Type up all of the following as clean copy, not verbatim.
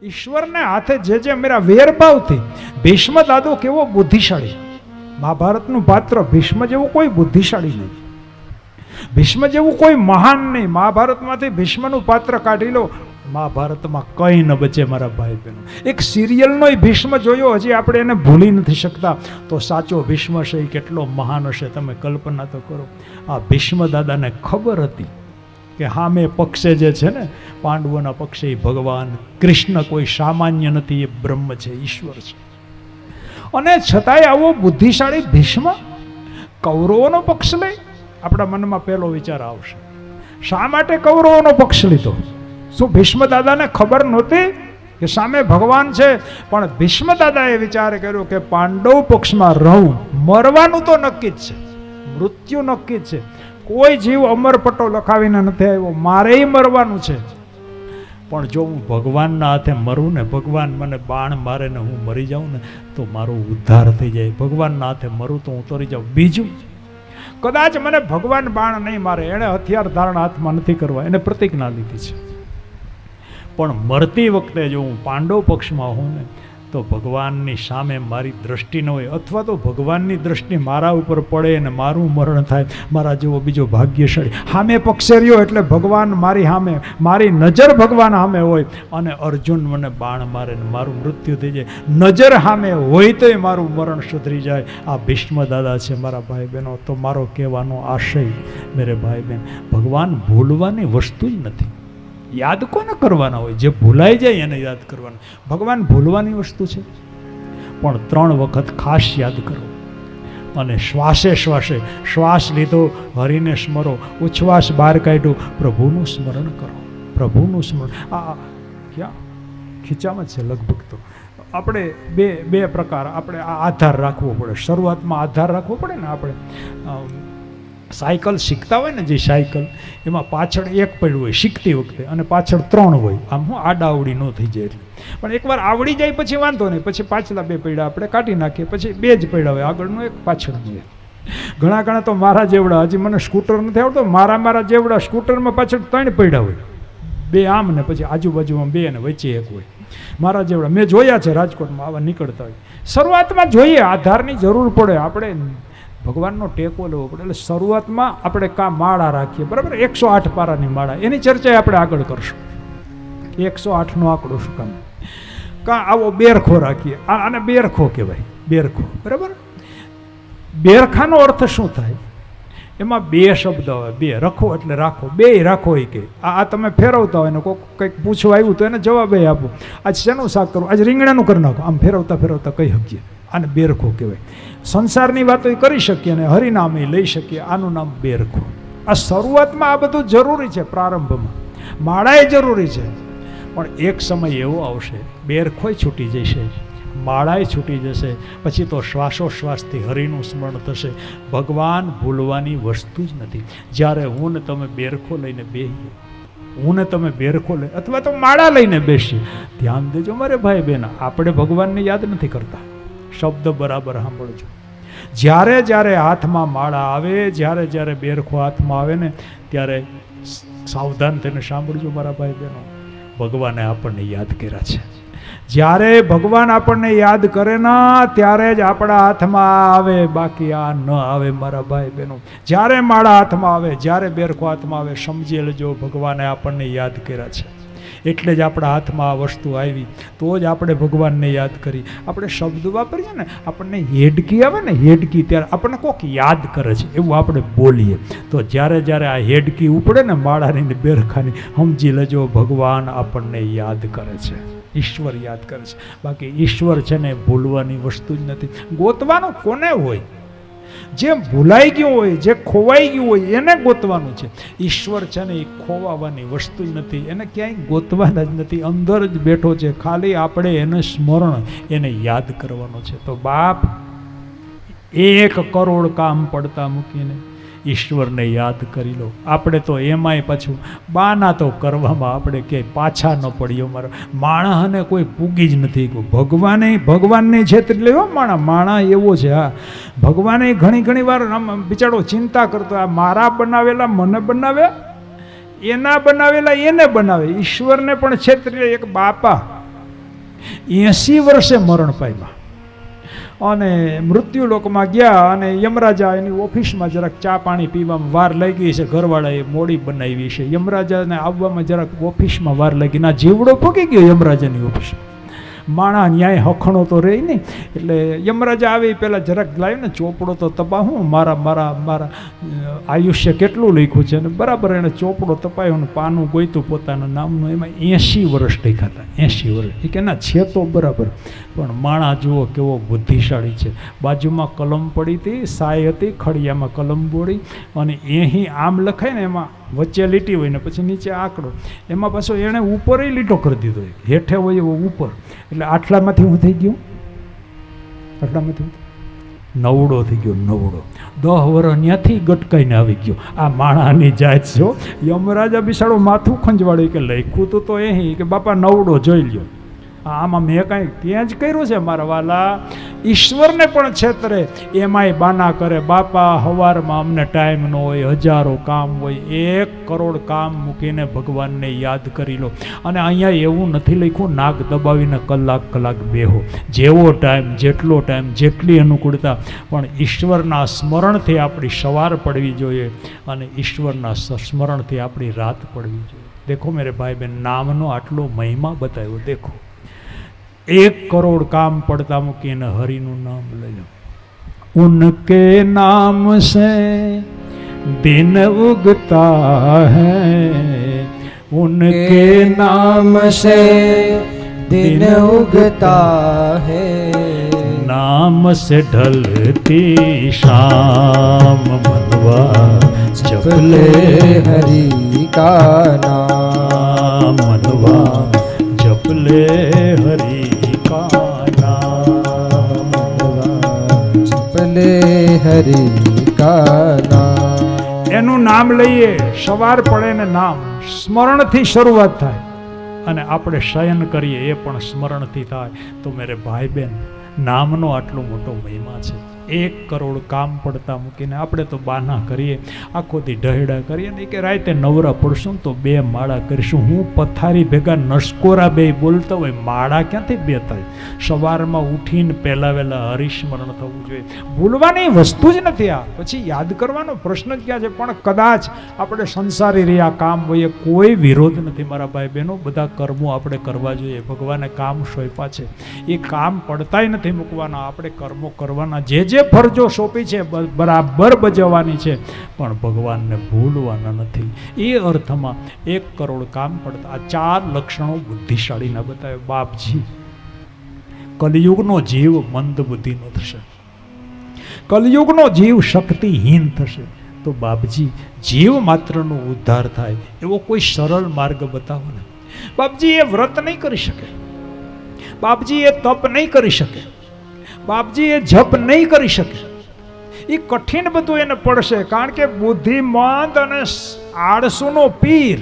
ઈશ્વરને હાથે જે મેરા વેરભાવથી ભીષ્મ દાદો કેવો બુદ્ધિશાળી, મહાભારતનું પાત્ર ભીષ્મ જેવું કોઈ બુદ્ધિશાળી નહીં, ભીષ્મ જેવું કોઈ મહાન નહીં. મહાભારતમાંથી ભીષ્મનું પાત્ર કાઢી લો, મહાભારતમાં કંઈ ન બચે મારા ભાઈ બહેનો. એક સિરિયલનો ભીષ્મ જોયો, હજી આપણે એને ભૂલી નથી શકતા. તો સાચો ભીષ્મ છે એ કેટલો મહાન હશે તમે કલ્પના તો કરો. આ ભીષ્મ દાદાને ખબર હતી કે હામે પક્ષે જે છે ને પાંડવોના પક્ષે ભગવાન કૃષ્ણ કોઈ સામાન્ય નથી, એ બ્રહ્મ છે, ઈશ્વર છે. અને છતાંય આવો બુદ્ધિશાળી ભીષ્મ કૌરવોનો પક્ષ લે. આપણા મનમાં પહેલો વિચાર આવશે, શા માટે કૌરવોનો પક્ષ લીધો? શું ભીષ્મ દાદાને ખબર નહોતી કે સામે ભગવાન છે? પણ ભીષ્મ દાદાએ વિચાર કર્યો કે પાંડવ પક્ષમાં રહું, મરવાનું તો નક્કી જ છે, મૃત્યુ નક્કી જ છે. કોઈ જીવ અમરપટ્ટો લખાવીને નથી આવ્યો, મારે મરવાનું છે. પણ જો હું ભગવાનના હાથે મરું ને, ભગવાન મને બાણ મારે ને હું મરી જાઉં ને, તો મારો ઉદ્ધાર થઈ જાય. ભગવાનના હાથે મરું તો હું તરી જાઉં. બીજું, કદાચ મને ભગવાન બાણ નહીં મારે, એણે હથિયાર ધારણ હાથમાં નથી કરવા, એને પ્રતિજ્ઞા લીધી છે. પણ મરતી વખતે જો હું પાંડવ પક્ષમાં હોઉં ને, તો ભગવાનની સામે મારી દ્રષ્ટિ ન હોય, અથવા તો ભગવાનની દ્રષ્ટિ મારા ઉપર પડે અને મારું મરણ થાય, મારા જેવો બીજો ભાગ્યશાળી. સામે પક્ષે રહ્યો એટલે ભગવાન મારી સામે, મારી નજર ભગવાન સામે હોય, અને અર્જુન મને બાણ મારે ને મારું મૃત્યુ થઈ જાય. નજર સામે હોય તોય મારું મરણ સુધરી જાય. આ ભીષ્મ દાદા છે મારા ભાઈ બહેનો. તો મારો કહેવાનો આશય મેરે ભાઈ બહેન, ભગવાન ભૂલવાની વસ્તુ જ નથી. યાદ કોને કરવાના હોય? જે ભૂલાઈ જાય એને યાદ કરવાના. ભગવાન ભૂલવાની વસ્તુ છે, પણ 3 વખત ખાસ યાદ કરો. અને શ્વાસે શ્વાસે, શ્વાસ લીધો હરિને સ્મરો, ઉચ્છ્વાસ બહાર કાઢ્યો પ્રભુનું સ્મરણ કરો, પ્રભુનું સ્મરણ. આ ક્યાં ખીચામાં છે લગભગ. તો આપણે બે પ્રકાર, આપણે આ આધાર રાખવો પડે. શરૂઆતમાં આધાર રાખવો પડે ને. આપણે સાયકલ શીખતા હોય ને, જે સાયકલ, એમાં પાછળ એક પડ્યું હોય શીખતી વખતે, અને પાછળ 3 હોય. આમ હું આડાવડી ન થઈ જાય એટલે. પણ એકવાર આવડી જાય પછી વાંધો નહીં, પછી પાછલા 2 પૈડા આપણે કાઢી નાખીએ, પછી 2 જ પડ્યા હોય, આગળનું એક પાછળનું એક. ઘણા તો મારા જેવડા, હજી મને સ્કૂટર નથી આવડતો, મારા જેવડા સ્કૂટરમાં પાછળ 3 પડ્યા હોય, 2 આમ ને પછી આજુબાજુમાં 2 ને વચ્ચે 1 હોય. મારા જેવડા મેં જોયા છે રાજકોટમાં, આવા નીકળતા હોય. શરૂઆતમાં જોઈએ, આધારની જરૂર પડે. આપણે ભગવાનનો ટેકો લેવો પડે. એટલે શરૂઆતમાં આપણે માળા રાખીએ, બરાબર, 108 પારાની માળા, એની ચર્ચા આપણે આગળ કરશું. 108નો આંકડો શું કામ? આવો બેરખો રાખીએ, આને બેરખો કહેવાય, બેરખો, બરાબર. બેરખાનો અર્થ શું થાય? એમાં 2 શબ્દ હોય, 2 રખો એટલે રાખો, 2 રાખો એ કે. આ તમે ફેરવતા હોય ને કોઈ કંઈક પૂછવા આવ્યું તો એને જવાબ આપો. આજ શેનું શાક કરવું? આજ રીંગણાનું કરી નાખો. આમ ફેરવતા કહી શકીએ. આને બેરખો કહેવાય. સંસારની વાતો કરી શકીએ અને હરિનામ લઈ શકીએ, આનું નામ બેરખો. આ શરૂઆતમાં આ બધું જરૂરી છે, પ્રારંભમાં માળાએ જરૂરી છે. પણ એક સમય એવો આવશે, બેરખોય છૂટી જશે, માળાએ છૂટી જશે, પછી તો શ્વાસોશ્વાસથી હરિનું સ્મરણ થશે. ભગવાન ભૂલવાની વસ્તુ જ નથી. જ્યારે હું ને તમે બેરખો લઈને બેસીએ, હું ને તમે બેરખો લઈ અથવા તો માળા લઈને બેસીએ, ધ્યાન દેજો મારે ભાઈ બહેન, આપણે ભગવાનને યાદ નથી કરતા. શબ્દ બરાબર સાંભળજો. જ્યારે હાથમાં માળા આવે, જ્યારે બેરખો હાથમાં આવે ને, ત્યારે સાવધાન થઈને સાંભળજો મારા ભાઈ બહેનો. ભગવાને આપણને યાદ કર્યા છે. જ્યારે ભગવાન આપણને યાદ કરે ના, ત્યારે જ આપણા હાથમાં આવે, બાકી આ ન આવે મારા ભાઈ બહેનો. જ્યારે માળા હાથમાં આવે, જ્યારે બેરખો હાથમાં આવે, સમજી લેજો ભગવાને આપણને યાદ કર્યા છે. એટલે જ આપણા હાથમાં આ વસ્તુ આવી, તો જ આપણે ભગવાનને યાદ કરી. આપણે શબ્દ વાપરીએ ને, આપણને હેડકી આવે ને, હેડકી, ત્યારે આપણને કોક યાદ કરે છે એવું આપણે બોલીએ. તો જ્યારે આ હેડકી ઉપડે ને માળાની ને બેરખાની, સમજી લેજો ભગવાન આપણને યાદ કરે છે, ઈશ્વર યાદ કરે છે. બાકી ઈશ્વર છે ને ભૂલવાની વસ્તુ જ નથી. ગોતવાનું કોને હોય? જે ભૂલાઈ ગયું હોય, જે ખોવાઈ ગયું હોય, એને ગોતવાનું છે. ઈશ્વર છે ને એ ખોવાવાની વસ્તુ જ નથી, એને ક્યાંય ગોતવાના જ નથી, અંદર જ બેઠો છે. ખાલી આપણે એને સ્મરણ, એને યાદ કરવાનો છે. તો બાપ 1 કરોડ કામ પડતા મૂકીને ઈશ્વરને યાદ કરી લો. આપણે તો એમાંય પાછું બાના તો કરવામાં આપણે ક્યાંય પાછા ન પડીએ. માણસને કોઈ પૂગી જ નથી. ભગવાનને છેતરી લેવો માણા એવો છે. હા, ભગવાને ઘણી વાર બિચારો ચિંતા કરતો, આ મારા બનાવેલા મને બનાવે, એના બનાવેલા એને બનાવે. ઈશ્વરને પણ છેતરી લે. એક બાપા 80 વર્ષે મરણ પામ્યા અને મૃત્યુલોકમાં ગયા અને યમરાજા એની ઓફિસમાં જરાક ચા પાણી પીવામાં વાર લાગી છે, ઘરવાળાએ મોડી બનાવી છે, યમરાજાને આવવામાં જરાક ઓફિસમાં વાર લાગી, ના જીવડો ભોગી ગયો યમરાજાની ઓફિસમાં. માણા ન્યાય હખણો તો રહી નહીં, એટલે યમરાજા આવી પહેલાં જરાક લાવ્યો ને ચોપડો તો તપાવું, મારા આયુષ્ય કેટલું લખ્યું છે, અને બરાબર એણે ચોપડો તપાયો ને પાનું ગોઈતું પોતાના નામનું, એમાં 80 વર્ષ લખ્યા હતા. 80 વર્ષ. એ કે ના છે તો બરાબર, પણ માણા જુઓ કેવો બુદ્ધિશાળી છે. બાજુમાં કલમ પડી હતી, સાય હતી, ખડિયામાં કલમ બોળી, અને અહીં આમ લખાય ને એમાં વચ્ચે લીટી હોય ને પછી નીચે આંકડો, એમાં પાછો એણે ઉપર લીટો કરી દીધો, હેઠે હોય એવો ઉપર, એટલે આટલામાંથી હું થઈ ગયું, આટલામાંથી નવડો થઈ ગયો, નવડો. 10 વર્ષ ત્યાંથી ગટકાઈને આવી ગયો. આ માણાની જાત છો. યમરાજા બિસાડો માથું ખંજવાળ્યું કે લખ્યું તો એ કે બાપા નવડો જોઈ લ્યો. આમાં મેં કાંઈ ત્યાં જ કર્યું છે મારા વાલા. ઈશ્વરને પણ છેતરે, એમાંય બાના કરે, બાપા હવારમાં અમને ટાઈમ ન હોય, હજારો કામ હોય, 1 કરોડ કામ મૂકીને ભગવાનને યાદ કરી લો. અને અહીંયા એવું નથી લખ્યું નાક દબાવીને કલાક બેહો. જેવો ટાઈમ, જેટલો ટાઈમ, જેટલી અનુકૂળતા, પણ ઈશ્વરના સ્મરણથી આપણી સવાર પડવી જોઈએ અને ઈશ્વરના સ્મરણથી આપણી રાત પડવી જોઈએ. દેખો મેરે ભાઈ બહેન, નામનો આટલો મહિમા બતાવ્યો. દેખો 1 કરોડ કામ પડતા મૂકીને હરિનું નામ લઈ લો. ઉનકે નામ સે દિન ઉગતા હૈ, ઉનકે નામ સે દિન ઉગતા હૈ, नाम से ढलती शाम मनवा जप ले हरि का नाम, मनवा जप ले हरि का नाम, जप ले हरि का नाम. એનું નામ લઈએ, સવાર પડે ને નામ સ્મરણથી શરૂઆત થાય, અને આપણે શયન કરીએ એ પણ સ્મરણથી થાય. તો મેરે ભાઈ બહેન, નામનો આટલો મોટો મહિમા છે. 1 કરોડ કામ પડતા મૂકીને આપણે તો બાના કરીએ, આખોથી ઢહેડા કરીએ ને કે રાતે નવરા પડશું તો 2 માળા કરીશું. હું પથારી ભેગા નસકોરા 2 બોલતા હોય, માળા ક્યાંથી 2 થાય? સવારમાં ઉઠીને પહેલા વહેલા હરિસ્મરણ થવું જોઈએ. ભૂલવાની વસ્તુ જ નથી આ, પછી યાદ કરવાનો પ્રશ્ન જ ક્યાં છે? પણ કદાચ આપણે સંસારી રહ્યા કામ હોય, કોઈ વિરોધ નથી મારા ભાઈ બહેનો. બધા કર્મો આપણે કરવા જોઈએ. ભગવાને કામ સોંપ્યા છે, એ કામ પડતાય નથી મૂકવાના. આપણે કર્મો કરવાના, જે ફરજો સોંપી છે બરાબર બજાવવાની છે, પણ ભગવાનને ભૂલવાના નથી. એ અર્થમાં 1 કરોડ કામ પડતા. આ 4 લક્ષણો બુદ્ધિશાળીના બતાવે. બાપજી, કલિયુગનો જીવ મંદ બુદ્ધિનો થશે, કલિયુગનો જીવ શક્તિહીન થશે. તો બાપજી, જીવ માત્રનો ઉદ્ધાર થાય એવો કોઈ સરળ માર્ગ બતાવો ને. બાપજી એ વ્રત નહીં કરી શકે, બાપજી એ તપ નહીં કરી શકે, બાપજી એ જપ નહીં કરી શકે. એ કઠિન બધું એને પડશે, કારણ કે બુદ્ધિમંત અને આળસુનો પીર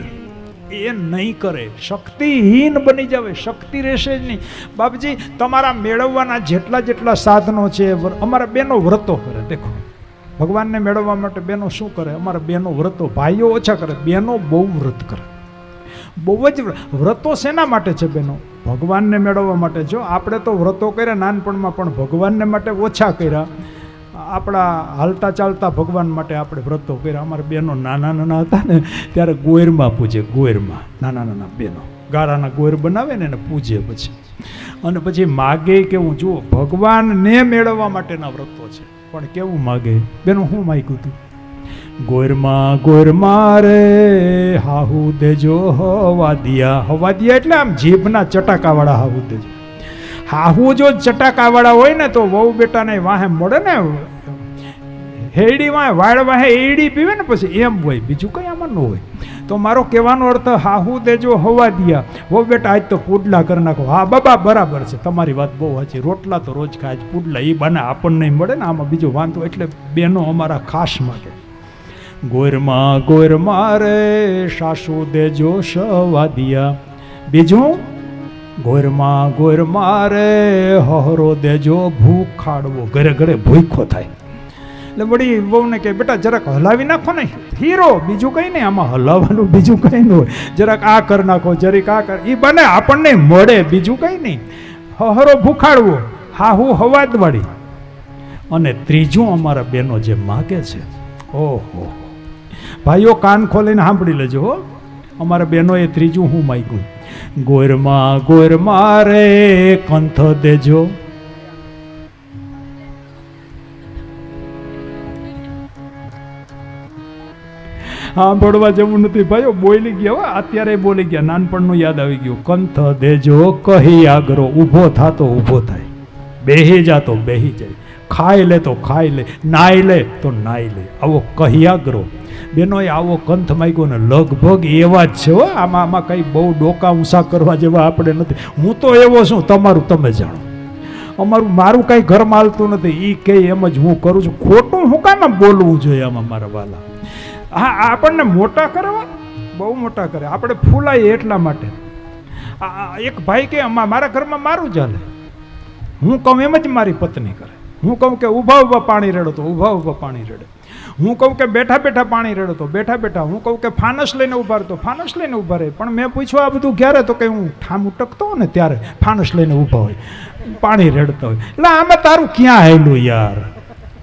એ નહીં કરે, શક્તિહીન બની જાવે, શક્તિ રહેશે જ નહીં. બાપજી, તમારા મેળવવાના જેટલા સાધનો છે, અમારા બહેનો વ્રતો કરે. દેખો, ભગવાનને મેળવવા માટે બહેનો શું કરે? અમારા બહેનો વ્રતો, ભાઈઓ ઓછા કરે, બહેનો બહુ વ્રત કરે. બહુ જ વ્રતો શેના માટે છે બહેનો? ભગવાનને મેળવવા માટે. જો આપણે તો વ્રતો કર્યા નાનપણમાં, પણ ભગવાનને માટે ઓછા કર્યા. આપણા હાલતા ચાલતા ભગવાન માટે આપણે વ્રતો કર્યા. અમારા બહેનો નાના હતા ને ત્યારે ગોયરમાં પૂજે, ગોયરમાં નાના બહેનો ગારાના ગોયર બનાવે ને એને પૂજે પછી, અને પછી માગે કેવું? જુઓ, ભગવાનને મેળવવા માટેના વ્રતો છે, પણ કેવું માગે? બેનો શું માગ્યું હતું? ગોરમાં રે હાહુ દેજો હવા દિયા એટલે આમ જીભના ચટાકાવાળા હાહુ દેજો. હાહુ જો ચટાકાવાળા હોય ને તો વહુ બેટાને વાહે મળે ને, હેડી વાહે વાળ વાહે એડી પીવે ને પછી એમ હોય, બીજું કંઈ આમાં ન હોય. તો મારો કહેવાનો અર્થ હાહુ દેજો હવા દિયા, વહુ બેટા આજ તો પુડલા કરી નાખો. હા બાબા, બરાબર છે, તમારી વાત બહુ સાચી. રોટલા તો રોજ ખાય, પુડલા એ બાને આપણને નહીં મળે ને, આમાં બીજો વાંધો. એટલે બેનો અમારા ખાસ માટે ગોરમાં રે સાસુ દેજો સવા દિયા. બીજું, ગોરમાં રે હહરો દેજો ભૂખ ખાડવો, ઘરે ઘરે ભૂખો થાય. એટલે વળી બહુને કે બેટા જરાક હલાવી નાખો ને હીરો, બીજું કંઈ નહીં આમાં હલાવવાનું, બીજું કંઈ ન હોય. જરાક આ કર નાખો, જરીક આ કર, એ બને આપણને મળે, બીજું કંઈ નહીં. હહરો ભૂખાડવો, હાહુ હવાદવાળી. અને ત્રીજું અમારા બહેનો જે માગે છે, ઓહો ભાઈઓ કાન ખોલીને સાંભળી લેજો હો, અમારા બહેનોએ ત્રીજું હું માગ્યું, ગોરમાં ગોરમાં રે કંથ દેજો. સાંભળવા જેવું નથી ભાઈઓ, બોલી ગયા અત્યારે બોલી ગયા, નાનપણનું યાદ આવી ગયું. કંથ દેજો કહી આગરો, ઊભો થાતો ઊભો થાય, બેહી જાતો બેહી જાય, ખાઈ લે તો ખાઈ લે, નાઈ લે તો નાઈ લે, આવો કહી આગરો. બેનોએ આવો કંથ માગ્યો ને લગભગ એવા જ છે હો. આમાં કંઈ બહુ ડોકા ઊંસા કરવા જેવા આપણે નથી. હું તો એવો છું, તમારું તમે જાણો. મારું કાંઈ ઘરમાં હાલતું નથી, એ કે એમ જ હું કરું છું. ખોટું હું કામ બોલવું જોઈએ આમાં મારા વાલા? હા, આપણને મોટા કરવા, બહુ મોટા કરે, આપણે ફૂલાઈએ એટલા માટે. એક ભાઈ કે મારા ઘરમાં મારું ચાલે, હું કહું એમ જ મારી પત્ની કરે. હું કહું કે ઊભા ઊભા પાણી રેડો તો ઊભા ઊભા પાણી રેડે. હું કહું કે બેઠા બેઠા પાણી રેડો તો બેઠા બેઠા. હું કહું કે ફાનસ લઈને ઊભા રહે તો ફાનસ લઈને ઊભા રહે. પણ મેં પૂછ્યું આ બધું ક્યારે? તો કે હું ઠામ ઉટકતો હોય ને ત્યારે ફાનસ લઈને ઊભા હોય, પાણી રેડતા હોય. એટલે આમાં તારું ક્યાં હાલ્યું યાર?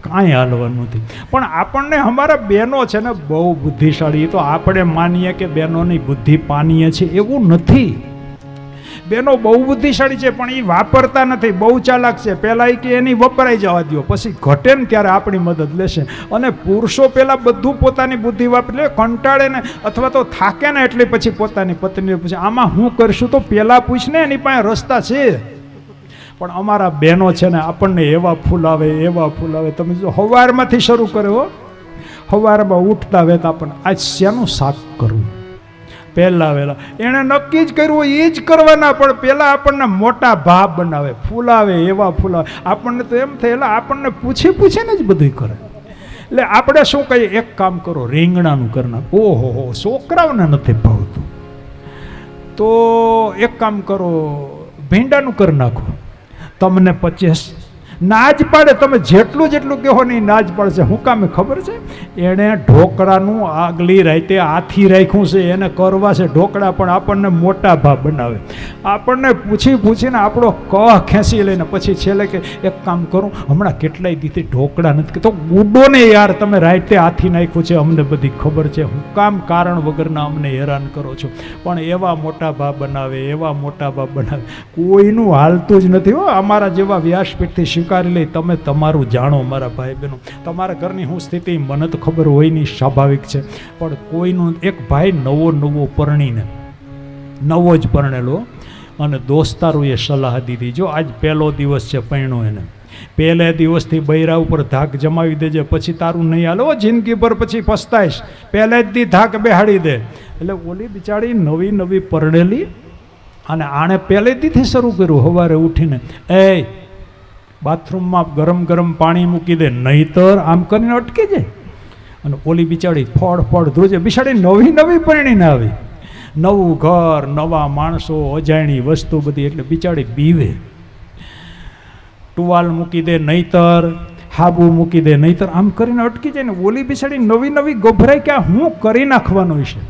કાંઈ હાલવાનું નથી. પણ આપણને અમારા બહેનો છે ને બહુ બુદ્ધિશાળી. તો આપણે માનીએ કે બહેનોની બુદ્ધિ પાનીએ છે, એવું નથી. બહેનો બહુ બુદ્ધિશાળી છે પણ એ વાપરતા નથી, બહુ ચાલાક છે. પહેલાં એ કે એની વપરાઈ જવા દો, પછી ઘટે ને ત્યારે આપણી મદદ લેશે. અને પુરુષો પહેલાં બધું પોતાની બુદ્ધિ વાપરી લે, કંટાળે ને અથવા તો થાકે ને એટલે પછી પોતાની પત્નીને પૂછે આમાં હું કરશું, તો પહેલાં પૂછને, એની પાસે રસ્તા છે. પણ અમારા બહેનો છે ને આપણને એવા ફૂલાવે, એવા ફૂલાવે. તમે જો સવારમાંથી શરૂ કર્યો, સવારમાં ઉઠતા વેતા આપણને આજ શેનું શાક કરવું, પહેલાં વહેલા એણે નક્કી જ કર્યું એ જ કરવાના. પણ પહેલાં આપણને મોટા ભાવ બનાવે, ફૂલાવે, એવા ફૂલાવે. આપણને તો એમ થાય એટલે આપણને પૂછીને જ બધું કરે. એટલે આપણે શું કહીએ, એક કામ કરો, રીંગણાનું કરી નાખો. ઓહો, છોકરાઓને નથી ભાવતું, તો એક કામ કરો, ભીંડાનું કરી નાખો. તમને 50 નાજ પાડે, તમે જેટલું કહો ને એ નાજ પાડશે. હું કામે ખબર છે? એણે ઢોકળાનું આગલી રાતે હાથી રાખ્યું છે, એને કરવા છે ઢોકળા, પણ આપણને મોટા ભાવ બનાવે. આપણને પૂછીને આપણો કહ ખેંચી લઈને પછી છેલ્લે કે એક કામ કરું, હમણાં કેટલાય દીથી ઢોકળા નથી. તો ગુડો ને યાર, તમે રાતે હાથી નાખ્યું છે, અમને બધી ખબર છે, હું કામ કારણ વગરના અમને હેરાન કરો છો. પણ એવા મોટા ભાવ બનાવે, એવા મોટા ભાવ બનાવે, કોઈનું હાલતું જ નથી હો. અમારા જેવા વ્યાસપીઠથી સ્વીકારી લઈ, તમે તમારું જાણો મારા ભાઈ બહેનો. તમારા ઘરની હું સ્થિતિ મને તો ખબર હોય નહીં, સ્વાભાવિક છે. પણ કોઈનું એક ભાઈ નવો પરણીને, નવો જ પરણેલો, અને દોસ્તારોએ સલાહ દીધી, જો આજ પહેલો દિવસ છે પરણ્યો, એને પહેલે દિવસથી બૈરા ઉપર ધાક જમાવી દેજે, પછી તારું નહીં હાલો જિંદગી પર, પછી પસ્તાઈશ. પહેલે જ દી ધાક બેહાડી દે. એટલે ઓલી બિચારી નવી પરણેલી, અને આણે પહેલે દીથી શરૂ કર્યું, સવારે ઉઠીને એ બાથરૂમમાં ગરમ પાણી મૂકી દે, નહીતર આમ કરીને અટકી જાય. અને ઓલી બિચારી ફળ ધ્રુજે. બિચારી નવી પરણીને આવી, નવું ઘર, નવા માણસો, અજાણી વસ્તુ બધી, એટલે બિચારી બીવે. ટુવાલ મૂકી દે નહીતર, હાબુ મૂકી દે નહીતર, આમ કરીને અટકી જાય. ને ઓલી બિચારી નવી ગભરાઈ કે હું કરી નાખવાનું છે.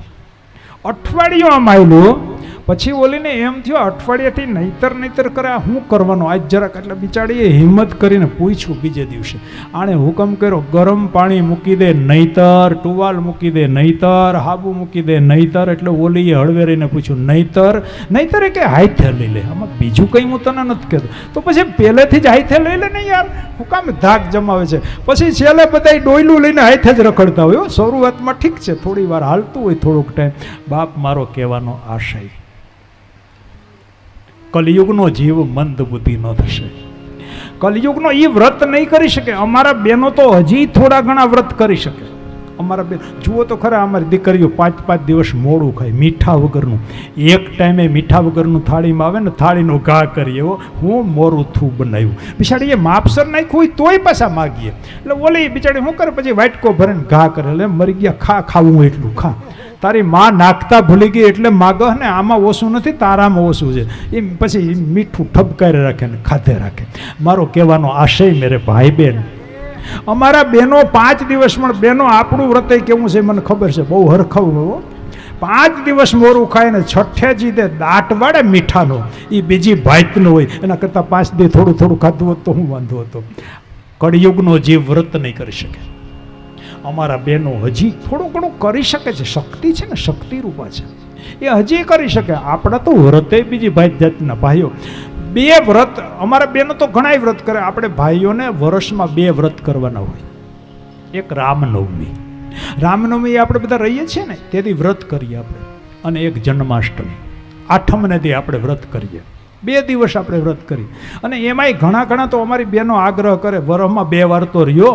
અઠવાડિયું આમ આવેલું, પછી ઓલીને એમ થયો અઠવાડિયાથી નહીતર કરે, હું કરવાનું આજ જરાક. એટલે બિચારીએ હિંમત કરીને પૂછ્યું બીજે દિવસે. આણે હુકમ કર્યો, ગરમ પાણી મૂકી દે નહીતર, ટુવાલ મૂકી દે નહીતર, હાબુ મૂકી દે નહીતર. એટલે ઓલીએ હળવેરીને પૂછ્યું નહીતર કે હાથે લઈ લે. આમાં બીજું કંઈ હું તને નથી કહેતો. તો પછી પહેલેથી જ હાથે લઈ લે ને યાર, હું કામ ધાક જમાવે છે. પછી છેલ્લે બધા ડોયલું લઈને હાથે જ રખડતા હોય. શરૂઆતમાં ઠીક છે, થોડી વાર હાલતું હોય, થોડોક ટાઈમ. બાપ મારો કહેવાનો આશય, કલિયુગનો જીવ મંદ બુદ્ધિનો થશે. કલિયુગનો એ વ્રત નહીં કરી શકે. અમારા બહેનો તો હજી થોડા ઘણા વ્રત કરી શકે. અમારા બેન જુઓ તો ખરા, અમારી દીકરીઓ 5 દિવસ મોડું ખાય, મીઠા વગરનું. એક ટાઈમે મીઠા વગરનું થાળીમાં આવે ને, થાળીનો ઘા કરીએ. હું મોરું થું બનાવ્યું. બિચારી એ માપસર નાખ્યું હોય તોય પાછા માગીએ. એટલે ઓલી બિચારી શું કરે, પછી વાટકો ભરીને ઘા કરે. એટલે મરી ગયા, ખાવું એટલું ખા. તારી માં નાખતા ભૂલી ગઈ એટલે માગહ ને, આમાં ઓછું નથી, તારામાં ઓછું છે. એ પછી મીઠું ઠપકારે રાખે ને ખાધે રાખે. મારો કહેવાનો આશય મેરે ભાઈ બહેન, અમારા બહેનો 5 દિવસ, પણ બહેનો આપણું વ્રત કેવું છે મને ખબર છે, બહુ હરખાવું. 5 દિવસ મોરું ખાય ને છઠ્ઠે જીદે દાંત વાળે મીઠાનો, એ બીજી ભાતનો હોય, એના કરતાં 5 દી થોડું થોડું ખાધું હોત તો હું વાંધો હતો. કળિયુગનો જીવ વ્રત નહીં કરી શકે. અમારા બહેનો હજી થોડું ઘણું કરી શકે છે, શક્તિ છે ને, શક્તિ રૂપા છે, એ હજી કરી શકે. આપણા તો વ્રતે બીજી ભાઈ જાતના ભાઈઓ 2 વ્રત, અમારા બહેનો તો ઘણાય વ્રત કરે. આપણે ભાઈઓને વર્ષમાં 2 વ્રત કરવાના હોય. એક રામનવમી, રામનવમી આપણે બધા રહીએ છીએ ને તેથી વ્રત કરીએ આપણે, અને એક જન્માષ્ટમી, 8મને દી આપણે વ્રત કરીએ. 2 દિવસ આપણે વ્રત કરીએ. અને એમાંય ઘણા તો અમારી બહેનો આગ્રહ કરે, વરસમાં 2 વાર તો રહ્યો,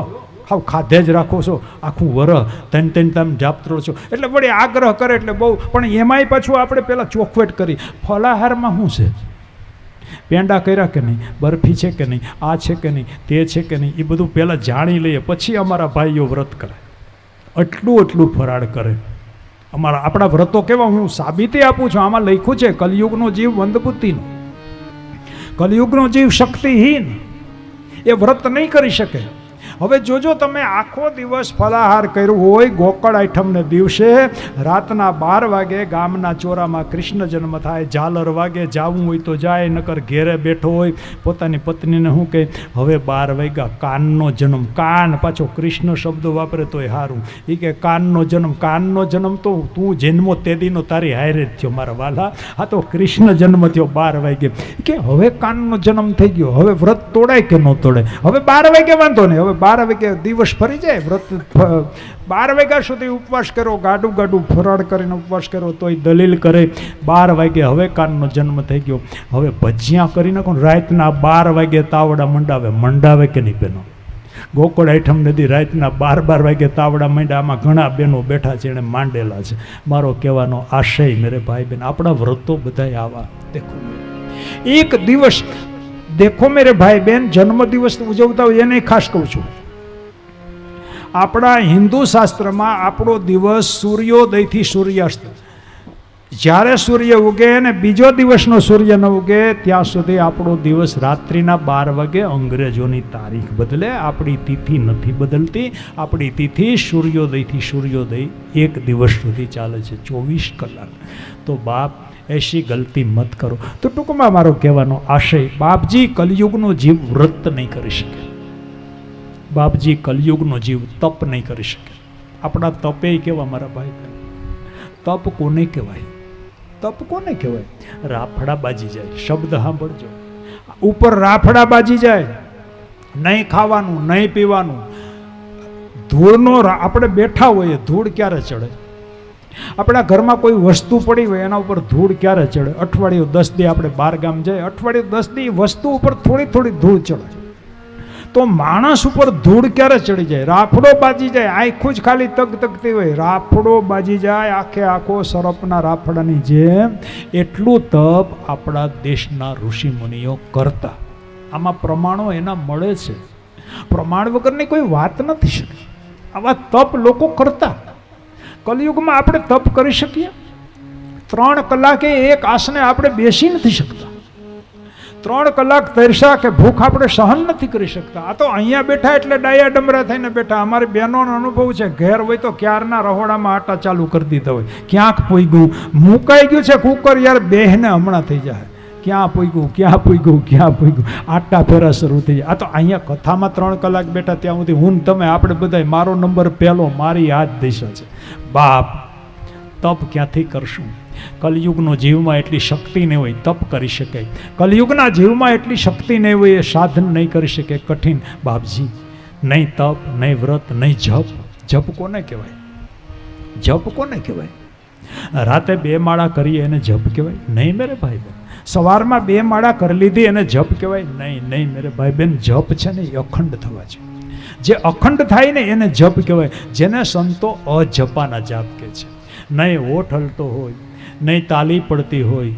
હાવ ખાધે જ રાખો છો આખું વરસ, ત્રણ તમે જાપત્રો છો, એટલે વળી આગ્રહ કરે એટલે બહુ. પણ એમાંય પાછું આપણે પહેલાં ચોખવટ કરી, ફલાહારમાં શું છે, પેંડા કર્યા કે નહીં, બરફી છે કે નહીં, આ છે કે નહીં, તે છે કે નહીં, એ બધું પહેલાં જાણી લઈએ, પછી અમારા ભાઈઓ વ્રત કરે. આટલું ફરાળ કરે. આપણા વ્રતો કેવા, હું સાબિતી આપું છું, આમાં લખ્યું છે કલિયુગનો જીવ મંદબુદ્ધિનો, કલિયુગનો જીવ શક્તિહીન, એ વ્રત નહીં કરી શકે. હવે જોજો તમે આખો દિવસ ફલાહાર કર્યું હોય, ગોકળ આઠમને દિવસે રાતના 12 વાગે ગામના ચોરામાં કૃષ્ણ જન્મ થાય, ઝાલર વાગે, જાવું હોય તો જાય, નકર ઘેરે બેઠો હોય, પોતાની પત્નીને શું કહે, હવે 12 વાગ્યા, કાનનો જન્મ, કાન પાછો કૃષ્ણ શબ્દ વાપરે તોય સારું, એ કે કાનનો જન્મ તો તું જન્મો તેદીનો તારી હારે જ થયો મારા વાલા, આ તો કૃષ્ણ જન્મ થયો 12 વાગે, કે હવે કાનનો જન્મ થઈ ગયો, હવે વ્રત તોડાય કે ન તોડાય, હવે 12 વાગે વાંધો નહીં, હવે 12 વાગે દિવસ ફરી જાય, વ્રત 12 વાગ્યા સુધી ઉપવાસ કરો, ગાડું ફરાળ કરીને ઉપવાસ કરો તોય દલીલ કરે, 12 વાગે હવે કાનનો જન્મ થઈ ગયો, હવે ભજીયા કરી નાખો, રાતના 12 વાગે તાવડા મંડાવે કે નહીં બહેનો? ગોકળ આઠમ નદી રાતના 12 વાગે તાવડા માંડ્યા. આમાં ઘણા બહેનો બેઠા છે, એને માંડેલા છે. મારો કહેવાનો આશય મેરે ભાઈ બહેન, આપણા વ્રતો બધા આવા. દેખો એક દિવસ, દેખો મેરે ભાઈ બહેન, જન્મદિવસ ઉજવતા હોય એને ખાસ કહું છું. આપણા હિન્દુ શાસ્ત્રમાં આપણો દિવસ સૂર્યોદયથી સૂર્યાસ્ત, જ્યારે સૂર્ય ઉગે ને બીજો દિવસનો સૂર્ય ન ઉગે ત્યાં સુધી આપણો દિવસ રાત્રિના 12 વાગે. અંગ્રેજોની તારીખ બદલે, આપણી તિથિ નથી બદલતી. આપણી તિથિ સૂર્યોદયથી સૂર્યોદય 1 દિવસ સુધી ચાલે છે, 24 કલાક. તો બાપ એસી ગલતી મત કરો. તો ટૂંકમાં મારો કહેવાનો આશય, બાપજી કલયુગનો જીવ વ્રત નહીં કરી શકે, બાપજી કલયુગનો જીવ તપ નહીં કરી શકે. આપણા તપે કેવા મારા ભાઈ બહેન, તપ કોને કહેવાય? તપ કોને કહેવાય? રાફડા બાજી જાય. શબ્દ સાંભળજો, ઉપર રાફડા બાજી જાય, નહીં ખાવાનું, નહીં પીવાનું. ધૂળનો, આપણે બેઠા હોઈએ, ધૂળ ક્યારે ચડે? આપણા ઘરમાં કોઈ વસ્તુ પડી હોય એના ઉપર ધૂળ ક્યારે ચડે? અઠવાડિયું 10 દી આપણે 12 ગામ જાય, અઠવાડિયું 10 દી વસ્તુ ઉપર થોડી ધૂળ ચડે. તો માણસ ઉપર ધૂળ ક્યારે ચડી જાય? રાફડો બાજી જાય, આખું જ ખાલી તગતગતી હોય, રાફડો બાજી જાય, આખો સરપના રાફડાની જેમ. એટલું તપ આપણા દેશના ઋષિમુનિઓ કરતા. આમાં પ્રમાણો એના મળે છે, પ્રમાણ વગરની કોઈ વાત નથી શકે. આવા તપ લોકો કરતા. કલિયુગમાં આપણે તપ કરી શકીએ? 3 કલાકે એક આસને આપણે બેસી નથી શકતા. 3 કલાક તરસા કે ભૂખ આપણે સહન નથી કરી શકતા. આ તો અહીંયા બેઠા એટલે ડાયા ડમરા થઈને બેઠા. અમારી બહેનોનો અનુભવ છે, ઘેર હોય તો ક્યારના રહોડામાં આટા ચાલુ કરી દીધા હોય, ક્યાંક પૂગ્યું, મુકાઈ ગયું છે કુકર, યાર બેહને હમણાં થઈ જાય, ક્યાં પૂગ્યું, આટા ફેરા શરૂ થઈ જાય. આ તો અહીંયા કથામાં 3 કલાક બેઠા, ત્યાં સુધી હું તમે આપણે બધા, મારો નંબર પહેલો, મારી આ જ દિશા છે. બાપ તપ ક્યાંથી કરશું? કલયુગનો જીવમાં એટલી શક્તિ નહીં હોય તપ કરી શકે. કલયુગના જીવમાં એટલી શક્તિ નહીં હોય, એ સાધન નહીં કરી શકે. કઠિન બાપજી. નહીં તપ, નહીં વ્રત, નહીં જપ. જપ કોને કહેવાય? જપ કોને કહેવાય? રાતે 2 માળા કરીએ એને જપ કહેવાય? નહીં મેરે ભાઈ બહેન. સવારમાં 2 માળા કરી લીધી એને જપ કહેવાય? નહીં મેરે ભાઈ બહેન. જપ છે ને એ અખંડ થવા છે. જે અખંડ થાય ને એને જપ કહેવાય, જેને સંતો અજપાના જાપ કહે છે. નહીં હોઠ હલતો હોય, નહીં તાલી પડતી હોય,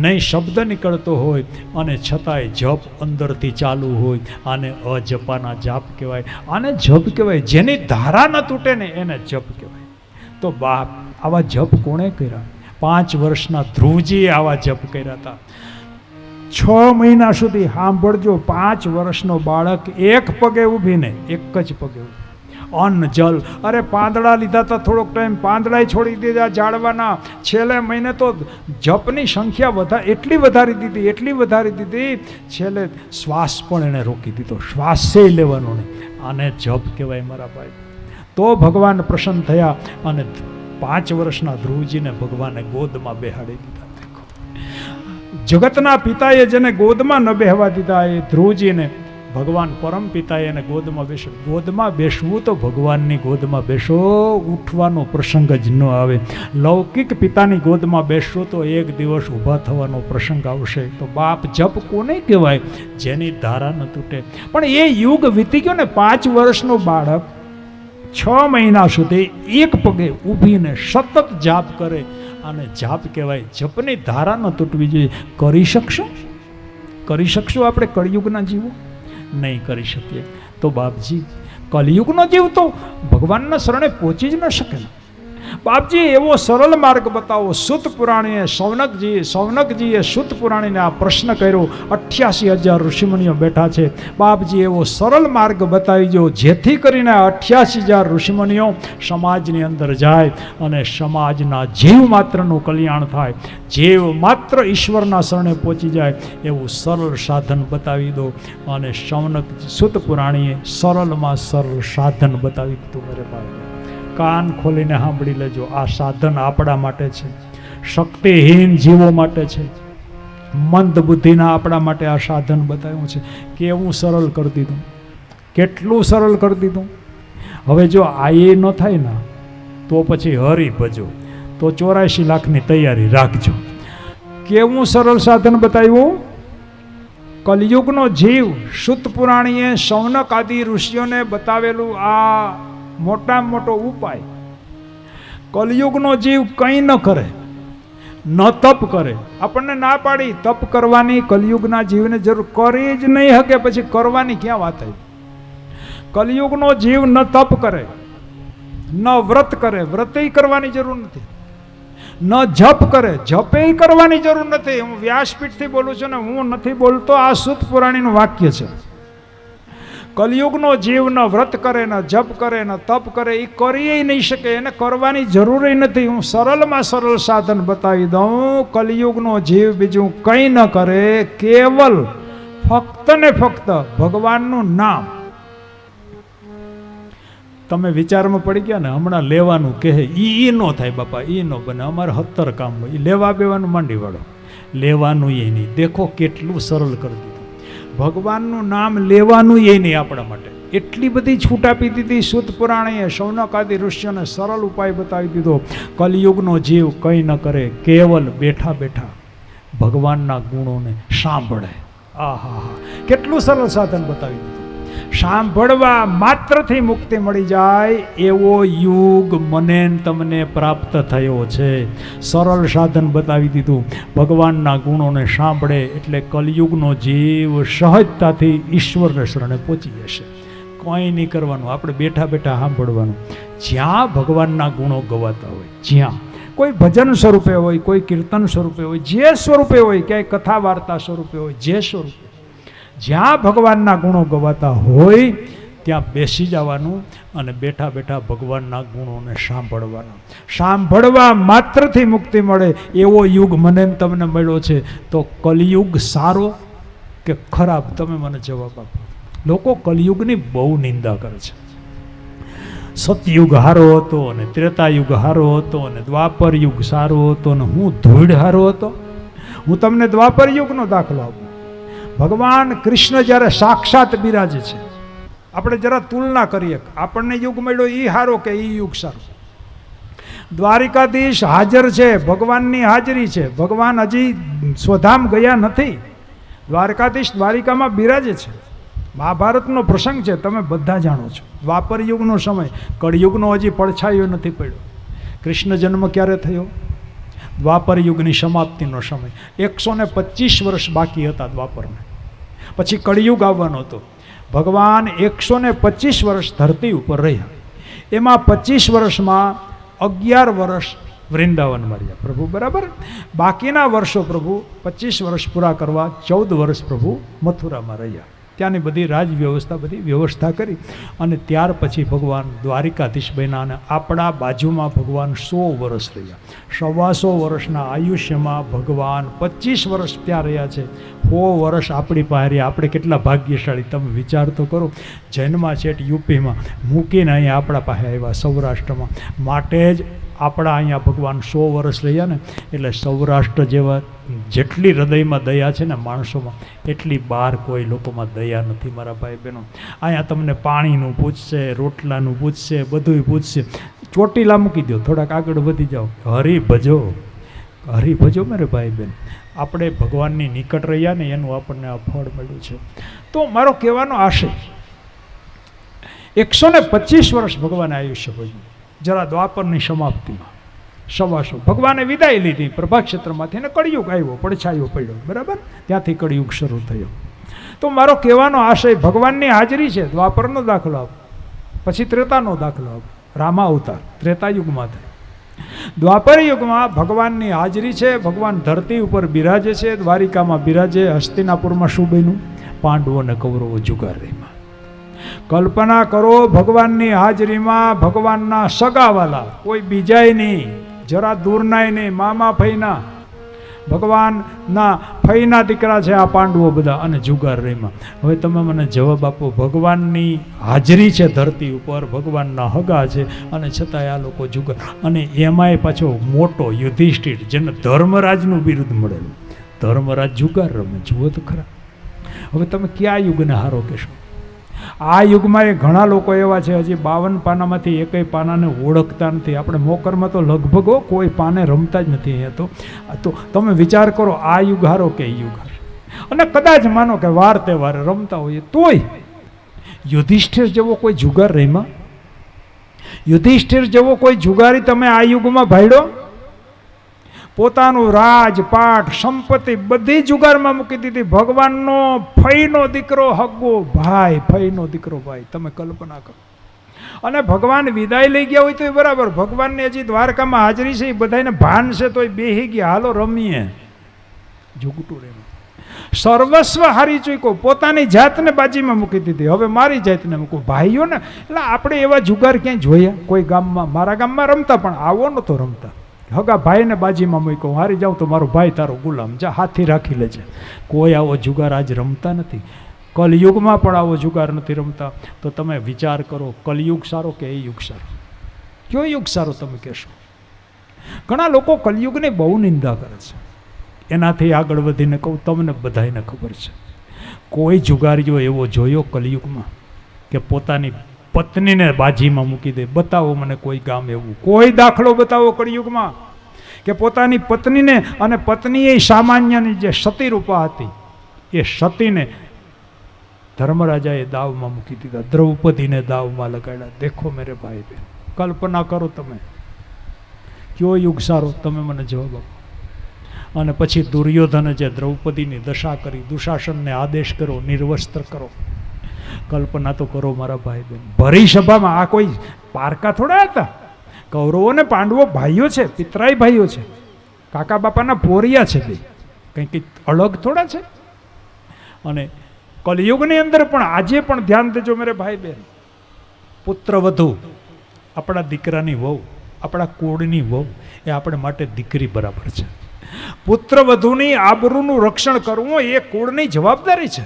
નહીં શબ્દ નીકળતો હોય, અને છતાંય જપ અંદરથી ચાલુ હોય, આને અજપાના જાપ કહેવાય. આને જપ કહેવાય. જેની ધારા ન તૂટે ને એને જપ કહેવાય. તો બાપ આવા જપ કોણે કર્યા? 5 વર્ષના ધ્રુવજીએ આવા જપ કર્યા હતા. 6 મહિના સુધી સાંભળજો, 5 વર્ષનો બાળક એક પગે ઊભીને એક જ પગે ઊભી, અન્ન જલ, અરે પાંદડા લીધા હતા થોડોક ટાઈમ, પાંદડાય છોડી દીધા ઝાડવાના, છેલ્લે મહિને તો જપની સંખ્યા એટલી વધારી દીધી, છેલ્લે શ્વાસ પણ એણે રોકી દીધો, શ્વાસે લેવાનો નહીં. આને જપ કહેવાય મારા ભાઈ. તો ભગવાન પ્રસન્ન થયા અને 5 વર્ષના ધ્રુવજીને ભગવાને ગોદમાં બેહાડી દીધા. જગતના પિતાએ જેને ગોદમાં ન બેહવા દીધા એ ધ્રુવજીને ભગવાન પરમ પિતાએ એને ગોદમાં બેસાડ. ગોદમાં બેસવું તો ભગવાનની ગોદમાં બેસો, ઉઠવાનો પ્રસંગ જ ન આવે. લૌકિક પિતાની ગોદમાં બેસશો તો એક દિવસ ઊભા થવાનો પ્રસંગ આવશે. તો બાપ જપ કોને કહેવાય? જેની ધારા ન તૂટે. પણ એ યુગ વીતી ગયો ને. 5 વર્ષનો બાળક 6 મહિના સુધી એક પગે ઊભીને સતત જાપ કરે, અને જાપ કહેવાય. જપની ધારા ન તૂટવી જોઈએ. કરી શકશું આપણે કળિયુગના જીવો? નહીં કરી શકીએ. તો બાપજી કલિયુગનો જીવ તો ભગવાનના શરણે પહોંચી જ ન શકે ને. બાપજી એવો સરળ માર્ગ બતાવો. સુત પુરાણીએ સૌનકજીએ સુત પુરાણીને આ પ્રશ્ન કર્યો. 88,000 ઋષિમુનિઓ બેઠા છે. બાપજી એવો સરળ માર્ગ બતાવી દો, જેથી કરીને 88,000 ઋષિમુનિઓ સમાજની અંદર જાય અને સમાજના જીવ માત્રનું કલ્યાણ થાય, જીવ માત્ર ઈશ્વરના શરણે પહોંચી જાય એવું સરળ સાધન બતાવી દો. અને સુત પુરાણીએ સરળમાં સરળ સાધન બતાવી દીધું. મારે ભાઈ કાન ખોલીને સાંભળી લેજો. આ સાધન આપણા માટે છે, શક્તિહીન જીવો માટે છે, મંદ બુદ્ધિના આપણા માટે આ સાધન બતાવ્યું છે. કેવું સરળ કરી દીધું, કેટલું સરળ કરી દીધું. હવે જો આ એ ન થાય ને તો પછી હરી ભજો, તો 84 લાખની તૈયારી રાખજો. કેવું સરળ સાધન બતાવ્યું. કલિયુગનો જીવ સુત પુરાણીએ સૌનક આદિ ઋષિઓને બતાવેલું આ મોટામાં મોટો ઉપાય. કલિયુગનો જીવ કંઈ ન કરે, ન તપ કરે. આપણને ના પાડી તપ કરવાની, કલિયુગના જીવને જરૂર કરી જ નહીં શકે, પછી કરવાની ક્યાં વાત આવી. કલિયુગનો જીવ ન તપ કરે, ન વ્રત કરે, વ્રતે કરવાની જરૂર નથી, ન જપ કરે, જપે કરવાની જરૂર નથી. હું વ્યાસપીઠથી બોલું છું ને, હું નથી બોલતો, આ સુત પુરાણીનું વાક્ય છે. કલિયુગનો જીવ ન વ્રત કરે, ન જપ કરે, ન તપ કરે, એ કરી નહીં શકે, એને કરવાની જરૂર નથી. હું સરળમાં સરળ સાધન બતાવી દઉં. કલિયુગનો જીવ બીજું કંઈ ન કરે, કેવલ ફક્ત ને ફક્ત ભગવાનનું નામ. તમે વિચારમાં પડી ગયા ને, હમણાં લેવાનું કહે ઈ ન થાય બાપા, ઈ ન બને, અમારે 70 કામ હોય. એ લેવા બેવાનું માંડી વાળો, લેવાનું એ નહીં. દેખો કેટલું સરળ કરી દીધું. ભગવાનનું નામ લેવાનું એ નહીં આપણા માટે. એટલી બધી છૂટ આપી દીધી સુત પુરાણીએ, સૌનક આદિ ઋષિઓને સરળ ઉપાય બતાવી દીધો. કલિયુગનો જીવ કંઈ ન કરે, કેવલ બેઠા બેઠા ભગવાનના ગુણોને સાંભળે. આહા, કેટલું સરળ સાધન બતાવી દીધું. સાંભળવા માત્રથી મુક્તિ મળી જાય એવો યુગ મને તમને પ્રાપ્ત થયો છે. સરળ સાધન બતાવી દીધું. ભગવાનના ગુણોને સાંભળે એટલે કલિયુગનો જીવ સહજતાથી ઈશ્વરને શરણે પહોંચી જશે. કંઈ નહીં કરવાનું, આપણે બેઠા બેઠા સાંભળવાનું. જ્યાં ભગવાનના ગુણો ગવાતા હોય, જ્યાં કોઈ ભજન સ્વરૂપે હોય, કોઈ કીર્તન સ્વરૂપે હોય, જે સ્વરૂપે હોય, ક્યાંય કથા વાર્તા સ્વરૂપે હોય, જે સ્વરૂપે, જ્યાં ભગવાનના ગુણો ગવાતા હોય ત્યાં બેસી જવાનું અને બેઠા બેઠા ભગવાનના ગુણોને સાંભળવાના. સાંભળવા માત્રથી મુક્તિ મળે એવો યુગ મને તમને મળ્યો છે. તો કલિયુગ સારો કે ખરાબ? તમે મને જવાબ આપો. લોકો કલિયુગની બહુ નિંદા કરે છે. સતયુગ સારો હતો અને ત્રેતાયુગ સારો હતો અને દ્વાપર યુગ સારો હતો અને હું ધૂળ સારો હતો. હું તમને દ્વાપર યુગનો દાખલો આપું. ભગવાન કૃષ્ણ જ્યારે સાક્ષાત બિરાજે છે, આપણે જરા તુલના કરીએ. આપણને યુગ મળ્યો એ સારો કે એ યુગ સારો? દ્વારિકાધીશ હાજર છે, ભગવાનની હાજરી છે. ભગવાન હજી સ્વધામ ગયા નથી. દ્વારકાધીશ દ્વારિકામાં બિરાજે છે. મહાભારતનો પ્રસંગ છે, તમે બધા જાણો છો. દ્વાપર યુગનો સમય, કળિયુગનો હજી પડછાયો નથી પડ્યો. કૃષ્ણ જન્મ ક્યારે થયો? દ્વાપર યુગની સમાપ્તિનો સમય. 125 વર્ષ બાકી હતા દ્વાપરને. પછી કળિયુગ આવવાનો હતો. ભગવાન 125 વર્ષ ધરતી ઉપર રહ્યા. એમાં 25 વર્ષમાં 11 વર્ષ વૃંદાવનમાં રહ્યા પ્રભુ, બરાબર? બાકીના વર્ષો પ્રભુ 25 વર્ષ પૂરા કરવા 14 વર્ષ પ્રભુ મથુરામાં રહ્યા. ત્યાંની બધી રાજ વ્યવસ્થા બધી વ્યવસ્થા કરી અને ત્યાર પછી ભગવાન દ્વારિકાધીશ બન્યા અને આપણા બાજુમાં ભગવાન 100 વર્ષ રહ્યા. 125 વર્ષના આયુષ્યમાં ભગવાન 25 વર્ષ ત્યાં રહ્યા છે. 100 વર્ષ આપણી પાસે રહ્યા. આપણે કેટલા ભાગ્યશાળી, તમે વિચાર તો કરો. જૈનમાં છે યુપીમાં મૂકીને અહીંયા આપણા પાસે આવ્યા સૌરાષ્ટ્રમાં. માટે જ આપણા અહીંયા ભગવાન 100 વર્ષ રહ્યા ને, એટલે સૌરાષ્ટ્ર જેવા જેટલી હૃદયમાં દયા છે ને માણસોમાં, એટલી બહાર કોઈ લોકોમાં દયા નથી મારા ભાઈ બહેનો. અહીંયા તમને પાણીનું પૂછશે, રોટલાનું પૂછશે, બધું પૂછશે. ચોટીલા મૂકી દો, થોડાક આગળ વધી જાઓ, હરિભજો, હરિભજો મારે ભાઈ બહેન. આપણે ભગવાનની નિકટ રહ્યા ને એનું આપણને આ ફળ મળ્યું છે. તો મારો કહેવાનો આશય, 125 વર્ષ ભગવાને આયુષ્ય ભજ્યું. જરા દ્વાપરની સમાપ્તિમાં 125 ભગવાને વિદાય લીધી પ્રભાક્ષેત્રમાંથી ને કળિયુગ આવ્યો, પડછાયો પડ્યો, બરાબર, ત્યાંથી કળિયુગ શરૂ થયો. તો મારો કહેવાનો આશય, ભગવાનની હાજરી છે. દ્વાપરનો દાખલો આપો, પછી ત્રેતાનો દાખલો આપો. રામા અવતાર ત્રેતાયુગમાં થાય. દ્વાપર યુગમાં ભગવાનની હાજરી છે. ભગવાન ધરતી ઉપર બિરાજે છે, દ્વારિકામાં બિરાજે. હસ્તિનાપુરમાં શું બન્યું? પાંડવો અને કૌરવો જુગાર રહીમાં. કલ્પના કરો, ભગવાનની હાજરીમાં ભગવાનના સગાવાલા, કોઈ બીજાય નહીં, જરા દૂરનાય નહીં, મામા ફઈના, ભગવાનના ફઈના દીકરા છે આ પાંડવો બધા, અને જુગાર રહીમાં. હવે તમે મને જવાબ આપો, ભગવાનની હાજરી છે ધરતી ઉપર, ભગવાનના હગા છે, અને છતાંય આ લોકો જુગાર. અને એમાંય પાછો મોટો યુધિષ્ઠિર, જેને ધર્મરાજનું બિરુદ મળેલું, ધર્મરાજ જુગાર રમે. જુઓ તો ખરા. હવે તમે કયા યુગને હારો કહેશો? આ યુગમાં એ ઘણા લોકો એવા છે, હજી 52 પાનામાંથી એકેય પાનાને ઓળખતા નથી. આપણે મોકરમાં તો લગભગ કોઈ પાને રમતા જ નથી અહીંયા. તો તમે વિચાર કરો, આ યુગ હારો કે યુગ હારો? અને કદાચ માનો કે વાર તહેવારે રમતા હોઈએ તોય યુધિષ્ઠિર જેવો કોઈ જુગાર રહીમાં, યુધિષ્ઠિર જેવો કોઈ જુગારી તમે આ યુગમાં ભાડ્યો? પોતાનું રાજપાટ સંપત્તિ બધી જુગારમાં મૂકી દીધી. ભગવાનનો ફઈનો દીકરો હગ્ગો ભાઈ, ફઈનો દીકરો ભાઈ, તમે કલ્પના કરો. અને ભગવાન વિદાય લઈ ગયા હોય તો એ બરાબર, ભગવાનની હજી દ્વારકામાં હાજરી છે, એ બધાને ભાન છે, તો એ બેહી ગયા, હાલો રમીએ. જુગટું રે સર્વસ્વ હારી ચૂક્યો, પોતાની જાતને બાજીમાં મૂકી દીધી. હવે મારી જાતને મૂકું. ભાઈઓ ને, એટલે આપણે એવા જુગાર ક્યાંય જોયા? કોઈ ગામમાં, મારા ગામમાં રમતા, પણ આવો નતો રમતા. હગા ભાઈને બાજીમાં મૂક્યો, હારી જાઉં તો મારો ભાઈ તારો ગુલામ, જા હાથી રાખી લેજે. કોઈ આવો જુગાર આજ રમતા નથી. કલયુગમાં પણ આવો જુગાર નથી રમતા. તો તમે વિચાર કરો, કલયુગ સારો કે એ યુગ સારો? કયો યુગ સારો તમે કહેશો? ઘણા લોકો કલયુગની બહુ નિંદા કરે છે. એનાથી આગળ વધીને કહું, તમને બધાને ખબર છે, કોઈ જુગારીઓ એવો જોયો કલયુગમાં કે પોતાની પત્નીને બાજીમાં મૂકી દે? બતાવો મને કોઈ ગામ એવું, કોઈ દાખલો બતાવો કળિયુગમાં કે પોતાની પત્નીને, અને પત્ની એ સામાન્યની જે સતી રૂપા હતી, એ સતીને ધર્મરાજાએ દાવમાં મૂકી દીધા, દ્રૌપદીને દાવમાં લગાડ્યા. દેખો મેરે ભાઈ બહેન, કલ્પના કરો તમે, કયો યુગ સારો? તમે મને જવાબ આપો. અને પછી દુર્યોધને જે દ્રૌપદીની દશા કરી, દુશાસનને આદેશ કરો, નિર્વસ્ત્ર કરો. કલ્પના તો કરો મારા ભાઈ બહેન. ભરી સભામાં આ કોઈ પારકા થોડા હતા? કૌરવો ને પાંડવો ભાઈઓ છે, પિતરાય ભાઈઓ છે, કાકા બાપાના પોરિયા છે, બે કંઈક અલગ થોડા છે. અને કલયુગની અંદર પણ આજે પણ ધ્યાન દેજો મેરે ભાઈ બહેન, પુત્ર વધુ, આપણા દીકરાની વહુ, આપણા કુળની વહુ, એ આપણે માટે દીકરી બરાબર છે. પુત્ર વધુની આબરૂનું રક્ષણ કરવું એ કુળની જવાબદારી છે.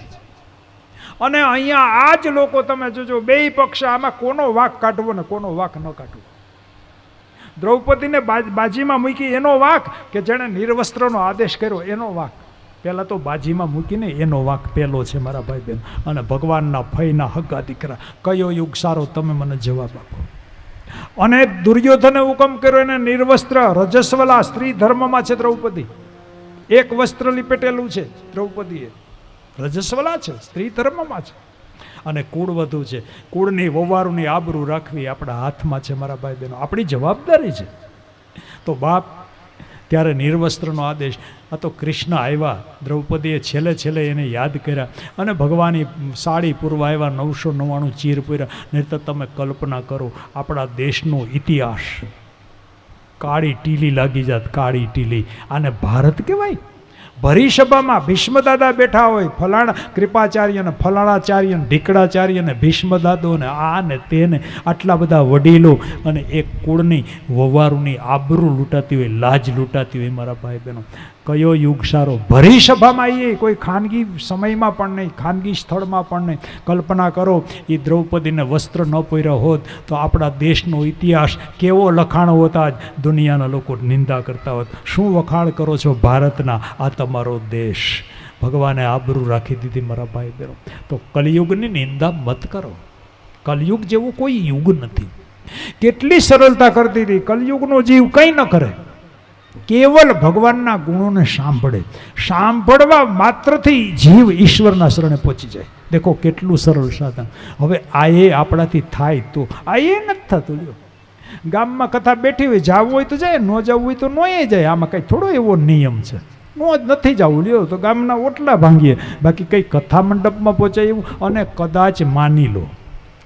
અને અહીંયા આ જ લોકો તમે જોજો, બે પક્ષ, આમાં કોનો વાંક કાઢવો ને કોનો વાંક ન કાઢવો. દ્રૌપદીને બાજીમાં મૂકી એનો વાંક, કે જેણે નિર્વસ્ત્રનો આદેશ કર્યો એનો વાંક? પહેલાં તો બાજીમાં મૂકીને એનો વાંક પહેલો છે મારા ભાઈ બહેન. અને ભગવાનના ફઈના હગા દીકરા, કયો યુગ સારો? તમે મને જવાબ આપો. અને દુર્યોધને હુકમ કર્યો એને નિર્વસ્ત્ર, રજસ્વલા, સ્ત્રી ધર્મમાં છે દ્રૌપદી, એક વસ્ત્ર લીપેટેલું છે દ્રૌપદીએ, રજસ્વલા છે, સ્ત્રી ધર્મમાં છે. અને કુળ વધુ છે. કુળની વવારોની આબરૂ રાખવી આપણા હાથમાં છે મારા ભાઈ બહેનો, આપણી જવાબદારી છે. તો બાપ ત્યારે નિર્વસ્ત્રનો આદેશ. આ તો કૃષ્ણ આવ્યા, દ્રૌપદીએ છેલ્લે છેલ્લે એને યાદ કર્યા, અને ભગવાનની સાડી પૂરવા આવ્યા, 999 ચીર પૂર્યા. નહીં તો તમે કલ્પના કરો, આપણા દેશનો ઇતિહાસ કાળી ટીલી લાગી જાત, કાળી ટીલી. આને ભારત કહેવાય? ભરી સભામાં ભીષ્મ દાદા બેઠા હોય, ફલાણા કૃપાચાર્ય ને ફલાણાચાર્ય ને ઢીકડાચાર્ય ને ભીષ્મ દાદો ને આ ને તેને આટલા બધા વડીલો અને એક કુળની વવારુની આબરૂ લૂંટાતી હોય, લાજ લૂંટાતી હોય. મારા ભાઈ બહેનો, કયો યુગ સારો! ભરી સભામાં એ કોઈ ખાનગી સમયમાં પણ નહીં, ખાનગી સ્થળમાં પણ નહીં. કલ્પના કરો, એ દ્રૌપદીને વસ્ત્ર ન પહેર્યા હોત તો આપણા દેશનો ઇતિહાસ કેવો લખાણો હોત, આજ દુનિયાના લોકો નિંદા કરતા હોત. શું વખાણ કરો છો ભારતના? આ તમારો દેશ. ભગવાને આબરૂ રાખી દીધી મારા ભાઈ બહેનો. તો કલિયુગની નિંદા મત કરો. કલયુગ જેવું કોઈ યુગ નથી. કેટલી સરળતા કરતી હતી. કલયુગનો જીવ કંઈ ન કરે, કેવલ ભગવાનના ગુણોને સાંભળે. સાંભળવા માત્રથી જીવ ઈશ્વરના શરણે પહોંચી જાય. દેખો કેટલું સરળ સાધન. હવે આ એ આપણાથી થાય તો આ એ નથી થતું. લ્યો, ગામમાં કથા બેઠી હોય, જવું હોય તો જાય, ન જવું હોય તો નોય જાય. આમાં કંઈ થોડો એવો નિયમ છે. નો જ નથી જવું, લ્યો તો ગામના ઓટલા ભાંગીએ, બાકી કંઈ કથા મંડપમાં પહોંચાય એવું. અને કદાચ માની લો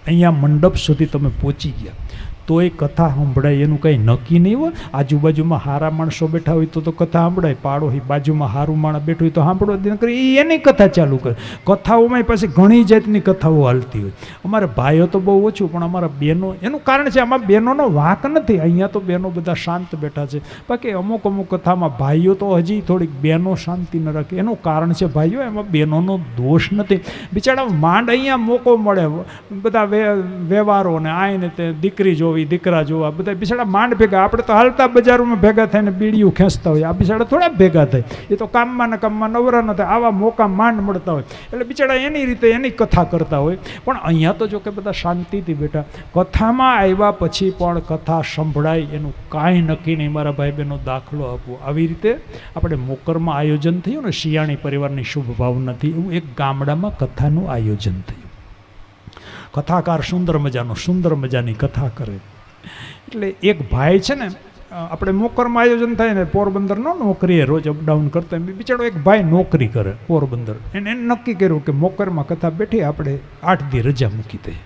અહીંયા મંડપ સુધી તમે પહોંચી ગયા તો એ કથા સાંભળાય એનું કંઈ નક્કી નહીં હોય. આજુબાજુમાં હારા માણસો બેઠા હોય તો કથા સાંભળાય, પાડોશી બાજુમાં હારું માણસ બેઠું હોય તો સાંભળો જ કરી એની કથા ચાલુ કરે. કથાઓમાં પાસે ઘણી જાતની કથાઓ હાલતી હોય. અમારે ભાઈઓ તો બહુ ઓછું, પણ અમારા બહેનો, એનું કારણ છે આમાં બહેનોનો વાંક નથી. અહીંયા તો બહેનો બધા શાંત બેઠા છે, બાકી અમુક અમુક કથામાં ભાઈઓ તો હજી થોડીક બહેનો શાંતિ ન રાખે. એનું કારણ છે ભાઈઓ, એમાં બહેનોનો દોષ નથી. બિચારા માંડ અહીંયા મોકો મળે, બધા વ્યવહારો ને આઈને તે દીકરી જો દીકરા જોવા, બધા બિચારા માંડ ભેગા. આપણે તો હાલતા બજારોમાં ભેગા થઈને બીડીયું ખેંચતા હોય, આ બિચારા થોડા ભેગા થાય. એ તો કામમાં ને કામમાં નવરા ન થાય, આવા મોકા માંડ મળતા હોય. એટલે બિચારા એની રીતે એની કથા કરતા હોય. પણ અહીંયા તો જો કે બધા શાંતિથી બેઠા. કથામાં આવ્યા પછી પણ કથા સંભળાય એનું કાંઈ નક્કી નહીં. મારા ભાઈ બહેનો દાખલો આપવો. આવી રીતે આપણે મોકરમાં આયોજન થયું ને, શિયાળી પરિવારની શુભ ભાવનાથી, એવું એક ગામડામાં કથાનું આયોજન થયું. કથાકાર સુંદર મજાની કથા કરે. એટલે એક ભાઈ છે ને, આપણે મોકરમાં આયોજન થાય ને, પોરબંદરનો નોકરીએ રોજ અપડાઉન કરતા, બિચારો એક ભાઈ નોકરી કરે પોરબંદર. એને નક્કી કર્યું કે મોકરમાં કથા બેઠી આપણે 8 દી રજા મૂકી દઈએ.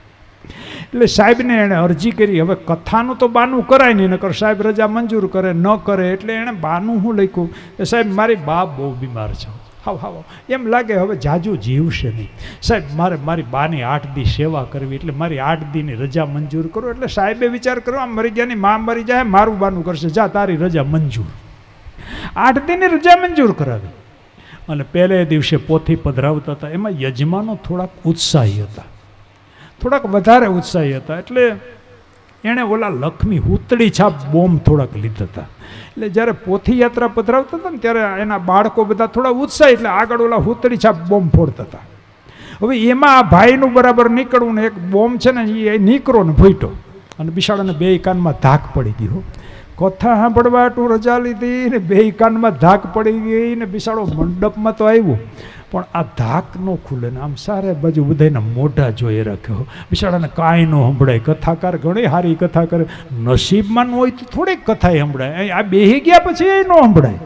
એટલે સાહેબને એણે અરજી કરી. હવે કથાનું તો બાનું કરાય નહીં, નકર સાહેબ રજા મંજૂર કરે ન કરે. એટલે એણે બાનું શું લખ્યું કે સાહેબ મારી બા બહુ બીમાર છે, હાવ એમ લાગે હવે જાજુ જીવશે નહીં. સાહેબ મારી બાની 8 દી સેવા કરવી, એટલે મારી 8 દીની રજા મંજૂર કરો. એટલે સાહેબે વિચાર કરો, આમ મરી ગયાની માં મરી જાય, મારું બાનું કરશે, જા તારી રજા મંજૂર. 8 દીની રજા મંજૂર કરાવી. અને પહેલે દિવસે પોથી પધરાવતા હતા. એમાં યજમાનો થોડાક ઉત્સાહી હતા, થોડાક વધારે ઉત્સાહી હતા. એટલે એણે ઓલા લક્ષ્મી હુતળી છાપ બોમ્બ થોડાક લીધા હતા. એટલે જ્યારે પોથી યાત્રા પધરાવતા હતા ને, ત્યારે એના બાળકો બધા થોડા ઉત્સાહી, એટલે આગળ ઓલા હુતળી છાપ બોમ્બ ફોડતા હતા. હવે એમાં આ ભાઈનું બરાબર નીકળવું ને, એક બોમ્બ છે ને એ નીકળો ને ભૂટ્યો, અને બિચારાને 2 કાનમાં ધાક પડી ગઈ. કથા સાંભળવા આટલું રજા લીધી ને 2 કાનમાં ધાક પડી ગઈ ને, બિચારો મંડપમાં તો આવ્યો પણ આ ધાક ન ખુલે ને, આમ સારે બાજુ બધાને મોઢા જોઈ રાખ્યો. બિચારાને કાંઈ ન સંભળાય. કથાકાર ઘણી સારી કથા કરે, નસીબમાં ન હોય તો થોડીક કથા સંભળાય. આ બેહી ગયા પછી એ ન સંભળાય.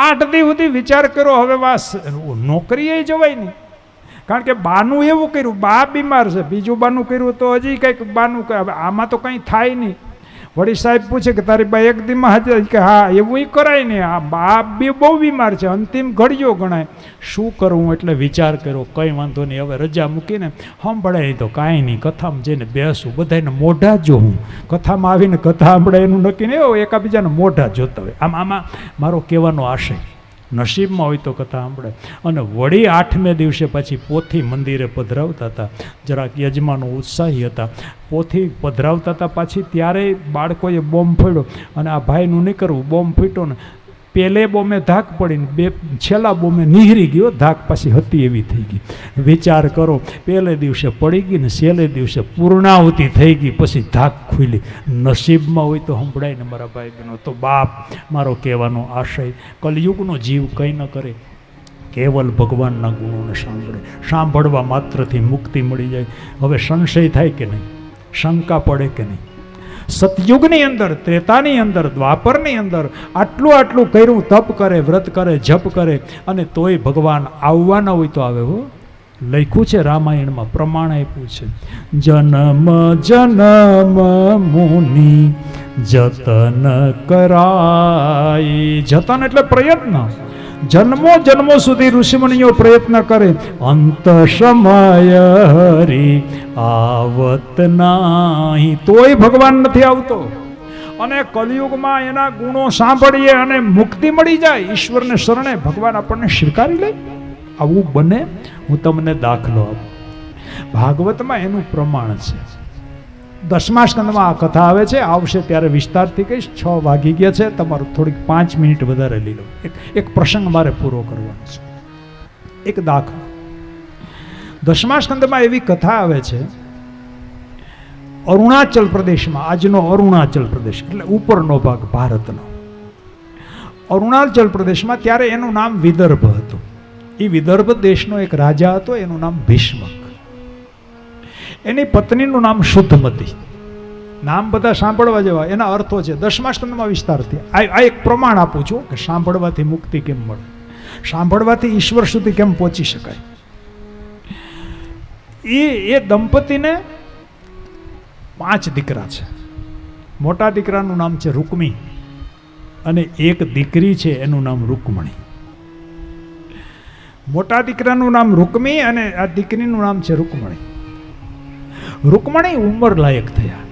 8 દી સુધી વિચાર કરો. હવે વાસ નોકરીએ જવાય નહીં, કારણ કે બાનું એવું કર્યું, બા બીમાર છે. બીજું બાનું કર્યું તો હજી કંઈક બાનું, આમાં તો કંઈ થાય નહીં. વળી સાહેબ પૂછે કે તારી બા 1 દીમાં હાજર, કે હા એવું કરાય ને, આ બા બી બહુ બીમાર છે, અંતિમ ઘડીઓ ગણાય, શું કરવું? એટલે વિચાર કર્યો, કંઈ વાંધો નહીં, હવે રજા મૂકીને સંભળાય તો કાંઈ નહીં, કથામાં જઈને બેસું, બધાને મોઢા જોઉં. કથામાં આવીને કથા સંભળાય એનું નક્કી નહીં, એકાબીજાને મોઢા જોતા હોય. આમાં મારો કહેવાનો આશય, નસીબમાં હોય તો કથા સાંભળે. અને વળી 8મે દિવસે પછી પોથી મંદિરે પધરાવતા હતા. જરાક યજમાનો ઉત્સાહી હતા, પોથી પધરાવતા હતા. પાછી ત્યારે બાળકોએ બોમ્બ ફોડ્યો, અને આ ભાઈનું નીકળવું, બોમ્બ ફૂટ્યો ને, પહેલે બોમ્બે ધાક પડીને છેલ્લા બોમ્બે નિહરી ગયો, ધાક પાછી હતી એવી થઈ ગઈ. વિચાર કરો, પહેલે દિવસે પડી ગઈ ને છેલ્લે દિવસે પૂર્ણાહુતિ થઈ ગઈ, પછી ધાક ખુલી. નસીબમાં હોય તો સંભળાય ને મારા ભાઈ બહેનો. તો બાપ, મારો કહેવાનો આશય, કલયુગનો જીવ કંઈ ન કરે, કેવલ ભગવાનના ગુણોને સાંભળે. સાંભળવા માત્રથી મુક્તિ મળી જાય. હવે સંશય થાય કે નહીં? શંકા પડે કે નહીં? સતયુગની અંદર, ત્રેતાની અંદર, દ્વાપરની અંદર આટલું કર્યું, તપ કરે, વ્રત કરે, જપ કરે, અને તોય ભગવાન આવવાના હોય તો આવે. હો, લખ્યું છે રામાયણમાં, પ્રમાણ આપ્યું છે, જન્મ જન્મ મુનિ જતન કરાય. જતન એટલે પ્રયત્ન, જન્મો જન્મો સુધી ઋષિમુનિઓ પ્રયત્ન કરે, અંત સમય હરી આવત નાહી, તોય ભગવાન નથી આવતો. અને કલિયુગમાં એના ગુણો સાંભળીએ અને મુક્તિ મળી જાય, ઈશ્વરને શરણે ભગવાન આપણને સ્વીકારી લે. આવું બને? હું તમને દાખલો આપું. ભાગવતમાં એનું પ્રમાણ છે. 10મા સ્કંદમાં આ કથા આવે છે, આવશે ત્યારે વિસ્તારથી કહીશ. 6 વાગી ગયા છે, તમારું થોડીક 5 મિનિટ વધારે લઈ લો. એક પ્રસંગ મારે પૂરો કરવાનો છે, એક દાખલો. 10મા સ્કંદમાં એવી કથા આવે છે, અરુણાચલ પ્રદેશમાં, આજનો અરુણાચલ પ્રદેશ એટલે ઉપરનો ભાગ ભારતનો, અરુણાચલ પ્રદેશમાં ત્યારે એનું નામ વિદર્ભ હતું. એ વિદર્ભ દેશનો એક રાજા હતો, એનું નામ ભીષ્મક. એની પત્નીનું નામ શુદ્ધમતી. નામ બધા સાંભળવા જેવા, એના અર્થો છે. 10મા સ્કંદમાં વિસ્તારથી આ એક પ્રમાણ આપું છું કે સાંભળવાથી મુક્તિ કેમ મળે, સાંભળવાથી ઈશ્વર સુધી કેમ પહોંચી શકાય. એ દંપતીને 5 દીકરા છે. મોટા દીકરાનું નામ છે રૂકમી અને એક દીકરી છે, એનું નામ રૂકમણી. મોટા દીકરાનું નામ રૂકમી અને આ દીકરીનું નામ છે રૂકમણી. રૂકમણી ઉંમર લાયક થયા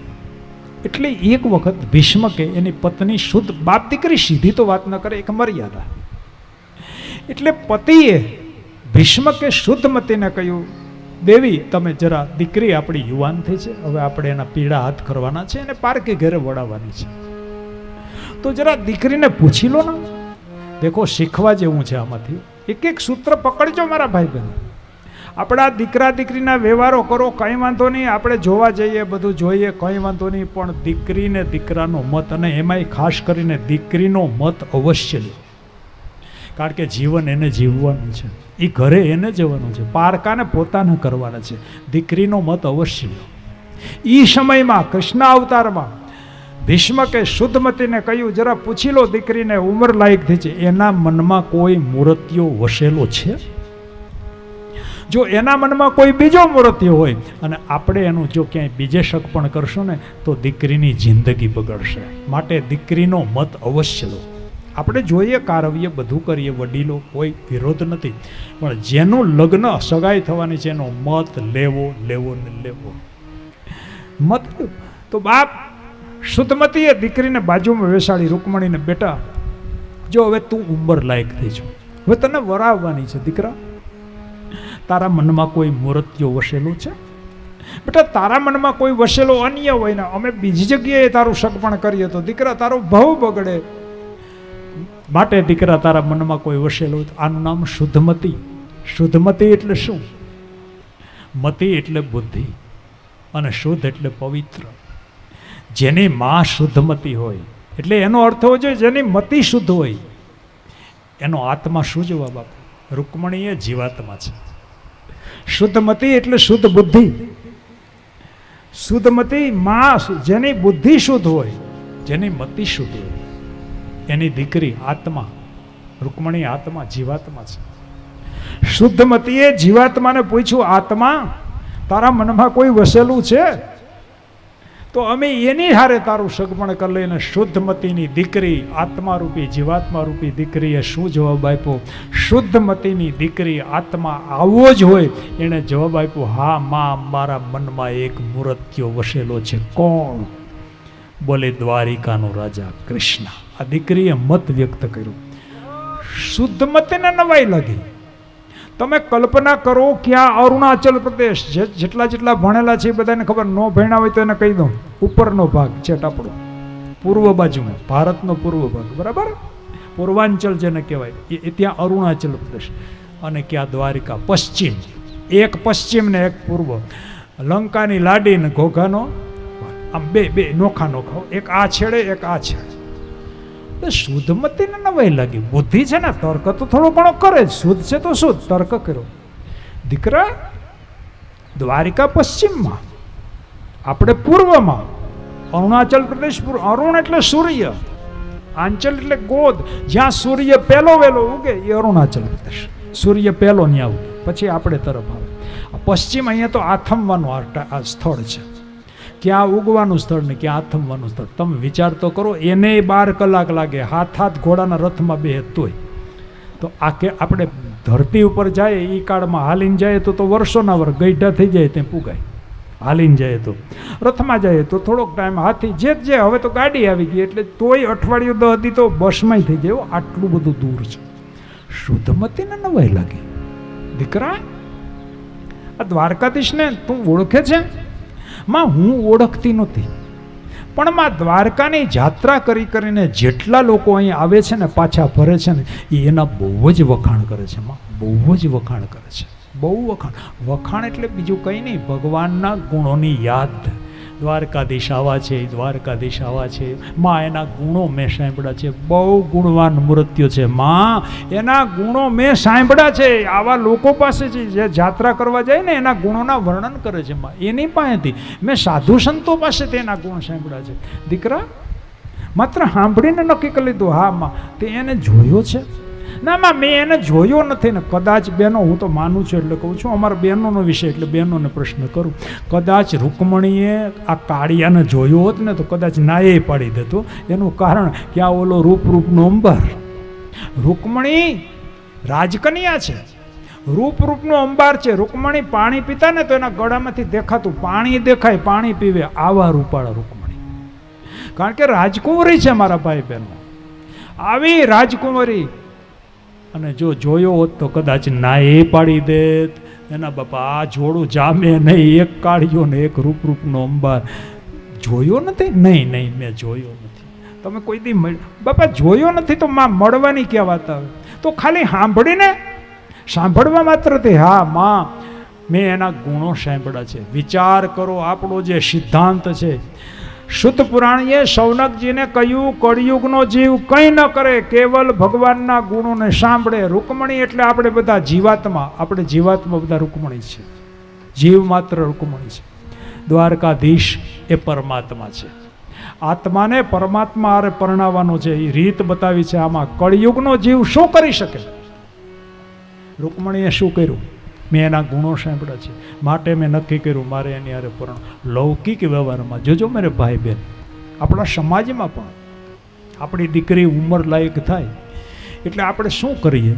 એટલે એક વખત ભીષ્મકે એની પત્ની શુદ્ધ, બાપ દીકરી સીધી તો વાત ન કરે, એક મર્યાદા. એટલે પતિએ ભીષ્મકે શુદ્ધમતીને કહ્યું, દેવી તમે જરા, દીકરી આપણી યુવાન થઈ છે, હવે આપણે એના પીડા હાથ કરવાના છે અને પારકે ઘરે વળાવવાની છે, તો જરા દીકરીને પૂછી લો ને. દેખો, શીખવા જેવું છે આમાંથી. એક એક સૂત્ર પકડજો મારા ભાઈ બહેનો. આપણા દીકરા દીકરીના વ્યવહારો કરો, કંઈ વાંધો નહીં, આપણે જોવા જઈએ, બધું જોઈએ, કંઈ વાંધો નહીં, પણ દીકરીને દીકરાનો મત, અને એમાંય ખાસ કરીને દીકરીનો મત અવશ્ય લો. કારણ કે જીવન એને જીવવાનું છે, એ ઘરે એને જવાનું છે, પારકાને પોતાને કરવાના છે. દીકરીનો મત અવશ્ય લો. એ સમયમાં કૃષ્ણ અવતારમાં ભીષ્મકે શુદ્ધમતીને કહ્યું, જરા પૂછી લો દીકરીને, ઉંમર લાયક થઈ છે, એના મનમાં કોઈ મૂર્તિઓ વસેલો છે? જો એના મનમાં કોઈ બીજો મૂર્તિઓ હોય અને આપણે એનું જો ક્યાંય બીજે શક પણ કરશું ને, તો દીકરીની જિંદગી બગડશે. માટે દીકરીનો મત અવશ્ય લો. આપણે જોઈએ, કારવીએ, બધું કરીએ, વડીલો, કોઈ વિરોધ નથી, પણ જેનું લગ્ન સગાઈ થવાની છે એનો મત લેવો લેવો ને લેવો. મત તો બાપ શુદ્ધમતીએ દીકરીને બાજુમાં બેસાડી રૂકમણીને, બેટા જો હવે તું ઉંમર લાયક થઈ છો, હવે તને વરાવવાની છે. દીકરા, તારા મનમાં કોઈ મૂર્તિઓ વસેલું છે? બેટા, તારા મનમાં કોઈ વસેલો અન્ય હોય ને અમે બીજી જગ્યાએ તારું સગપણ કરીએ તો દીકરા તારો ભાવ બગડે. માટે દીકરા, તારા મનમાં કોઈ વસેલું, આનું નામ શુદ્ધમતી. શુદ્ધમતી એટલે શું? મતી એટલે બુદ્ધિ અને શુદ્ધ એટલે પવિત્ર. જેની માં શુદ્ધમતી હોય એટલે એનો અર્થ હોવો જોઈએ જેની મતિ શુદ્ધ હોય, એનો આત્મા શું જોવા બાપ? રૂકમણી એ જીવાત્મા છે. શુદ્ધમતી એટલે શુદ્ધ બુદ્ધિ. શુદ્ધમતી માં, જેની બુદ્ધિ શુદ્ધ હોય, જેની મતિ શુદ્ધ હોય, એની દીકરી આત્મા. રૂકમણી આત્મા, જીવાત્મા છે. શુદ્ધમતીએ જીવાત્માને પૂછ્યું, આત્મા તારા મનમાં કોઈ વસેલું છે? તો અમે એની હારે તારું સગપણ કરી લઈને શુદ્ધમતીની દીકરી, આત્મા રૂપી, જીવાત્મા રૂપી દીકરીએ શું જવાબ આપ્યો? શુદ્ધમતીની દીકરી આત્મા આવો જ હોય, એણે જવાબ આપ્યો, હા માં, મારા મનમાં એક મૂર્તિઓ વસેલો છે. કોણ? બોલે દ્વારિકાનો રાજા કૃષ્ણ. આ દીકરીએ મત વ્યક્ત કર્યો. શુદ્ધમતીને નવાઈ લાગી. તમે કલ્પના કરો કે આ અરુણાચલ પ્રદેશ, જેટલા જેટલા ભણેલા છે એ બધાને ખબર, ન ભણ્યા હોય તો એને કહી દઉં, ઉપરનો ભાગ છે આપણો, પૂર્વ બાજુમાં, ભારતનો પૂર્વ ભાગ, બરાબર? પૂર્વાંચલ જેને કહેવાય એ ત્યાં અરુણાચલ પ્રદેશ, અને ક્યાં દ્વારિકા પશ્ચિમ. એક પશ્ચિમ ને એક પૂર્વ. લંકાની લાડી ને ઘોઘાનો, આમ બે નોખા નોખા, એક આ છેડે એક આ છેડે. શુદ્ધમતીને નવાઈ લાગી. બુદ્ધિ છે ને, તર્ક તો થોડો ઘણો કરે જ, શુદ્ધ છે તો શુદ્ધ, તર્ક કર્યો. દીકરા, દ્વારિકા પશ્ચિમમાં, આપણે પૂર્વમાં, અરુણાચલ પ્રદેશ પૂર્વ. અરુણ એટલે સૂર્ય, આંચલ એટલે ગોદ, જ્યાં સૂર્ય પહેલો વહેલો ઉગે એ અરુણાચલ પ્રદેશ. સૂર્ય પહેલો ત્યાં ઉગે, પછી આપણે તરફ આવે. પશ્ચિમ અહીંયા તો આથમવાનું આ સ્થળ છે, ક્યાં ઉગવાનું સ્થળ ને ક્યાં આથમવાનું સ્થળ. તમે વિચાર તો કરો, એને 12 કલાક લાગે, હાથ ઘોડાના રથમાં બે તોય. તો તો આ કે આપણે ધરતી ઉપર જાય એ કાળમાં હાલીને જાય તો વર્ષોના વર્ષ ગઈઢા થઈ જાય ત્યાં પુગાય. હાલીને જાય તો, રથમાં જાય તો થોડોક ટાઈમ, હાથી જે હવે તો ગાડી આવી ગઈ એટલે તોય અઠવાડિયું 10 દી તો બસમાં થઈ જાય. આટલું બધું દૂર છે. શુદ્ધમતીને નવાઈ લાગી, દીકરા આ દ્વારકાધીશને તું ઓળખે છે? માં હું ઓળખતી નહોતી, પણ માં દ્વારકાની જાત્રા કરીને જેટલા લોકો અહીં આવે છે ને પાછા ફરે છે ને એ એના બહુ જ વખાણ કરે છે. માં બહુ જ વખાણ કરે છે, બહુ વખાણ એટલે બીજું કંઈ નહીં, ભગવાનના ગુણોની યાદ. દ્વારકાધીશ આવા છે, દ્વારકાધીશ આવા છે. માં એના ગુણો મેં સાંભળ્યા છે, બહુ ગુણવાન મૂર્તિઓ છે. માં એના ગુણો મેં સાંભળ્યા છે. આવા લોકો પાસે જે જાત્રા કરવા જાય ને એના ગુણોના વર્ણન કરે છે. માં એની પાસેથી મેં સાધુ સંતો પાસેથી એના ગુણ સાંભળ્યા છે. દીકરા માત્ર સાંભળીને નક્કી કરી લીધું, હા માં તે એને જોયો છે? ના માં મેં એને જોયો નથી ને. કદાચ બહેનો, હું તો માનું છું એટલે કહું છું, અમારા બહેનોનો વિષય એટલે બહેનોને પ્રશ્ન કરું, કદાચ રૂકમણીએ આ કાળિયાને જોયો હોત ને તો કદાચ નાએ પાડી દેતો. એનું કારણ કે આ ઓલો રૂપનો અંબાર, રૂકમણી રાજકન્યા છે, રૂપનો અંબાર છે. રૂકમણી પાણી પીતા ને તો એના ગળામાંથી દેખાતું પાણી દેખાય, પાણી પીવે. આવા રૂપાળા રૂકમણી, કારણ કે રાજકુંવરી છે મારા ભાઈ બહેનો, આવી રાજકુંવરી. અને જો જોયો હોત તો કદાચ ના એ પાડી દેત. એના બાપા આ જોડું જામે નહીં, એક કાળિયો ને એક રૂપનો અંબાર. જોયો નથી? નહીં મેં જોયો નથી. તમે કોઈ દી બાપા જોયો નથી તો માં મળવાની ક્યાં વાત આવે? તો ખાલી સાંભળીને, સાંભળવા માત્રથી હા માં મેં એના ગુણો સાંભળ્યા છે. વિચાર કરો, આપણો જે સિદ્ધાંત છે, શુદ્ધ પુરાણીએ શૌનકજીને કહ્યું કળિયુગનો જીવ કંઈ ન કરે, કેવલ ભગવાનના ગુણોને સાંભળે. રૂકમણી એટલે આપણે બધા જીવાત્મા, આપણે જીવાત્મા બધા રૂકમણી છે, જીવ માત્ર રૂકમણી છે. દ્વારકાધીશ એ પરમાત્મા છે. આત્માને પરમાત્મા હારે પરણાવવાનો છે, એ રીત બતાવી છે. આમાં કળિયુગનો જીવ શું કરી શકે? રૂકમણીએ શું કર્યું? મેં એના ગુણો સાંભળ્યા છે, માટે મેં નક્કી કર્યું મારે એની હારે પરણ. લૌકિક વ્યવહારમાં જોજો મેરે ભાઈ બહેન, આપણા સમાજમાં પણ આપણી દીકરી ઉંમર લાયક થાય એટલે આપણે શું કરીએ?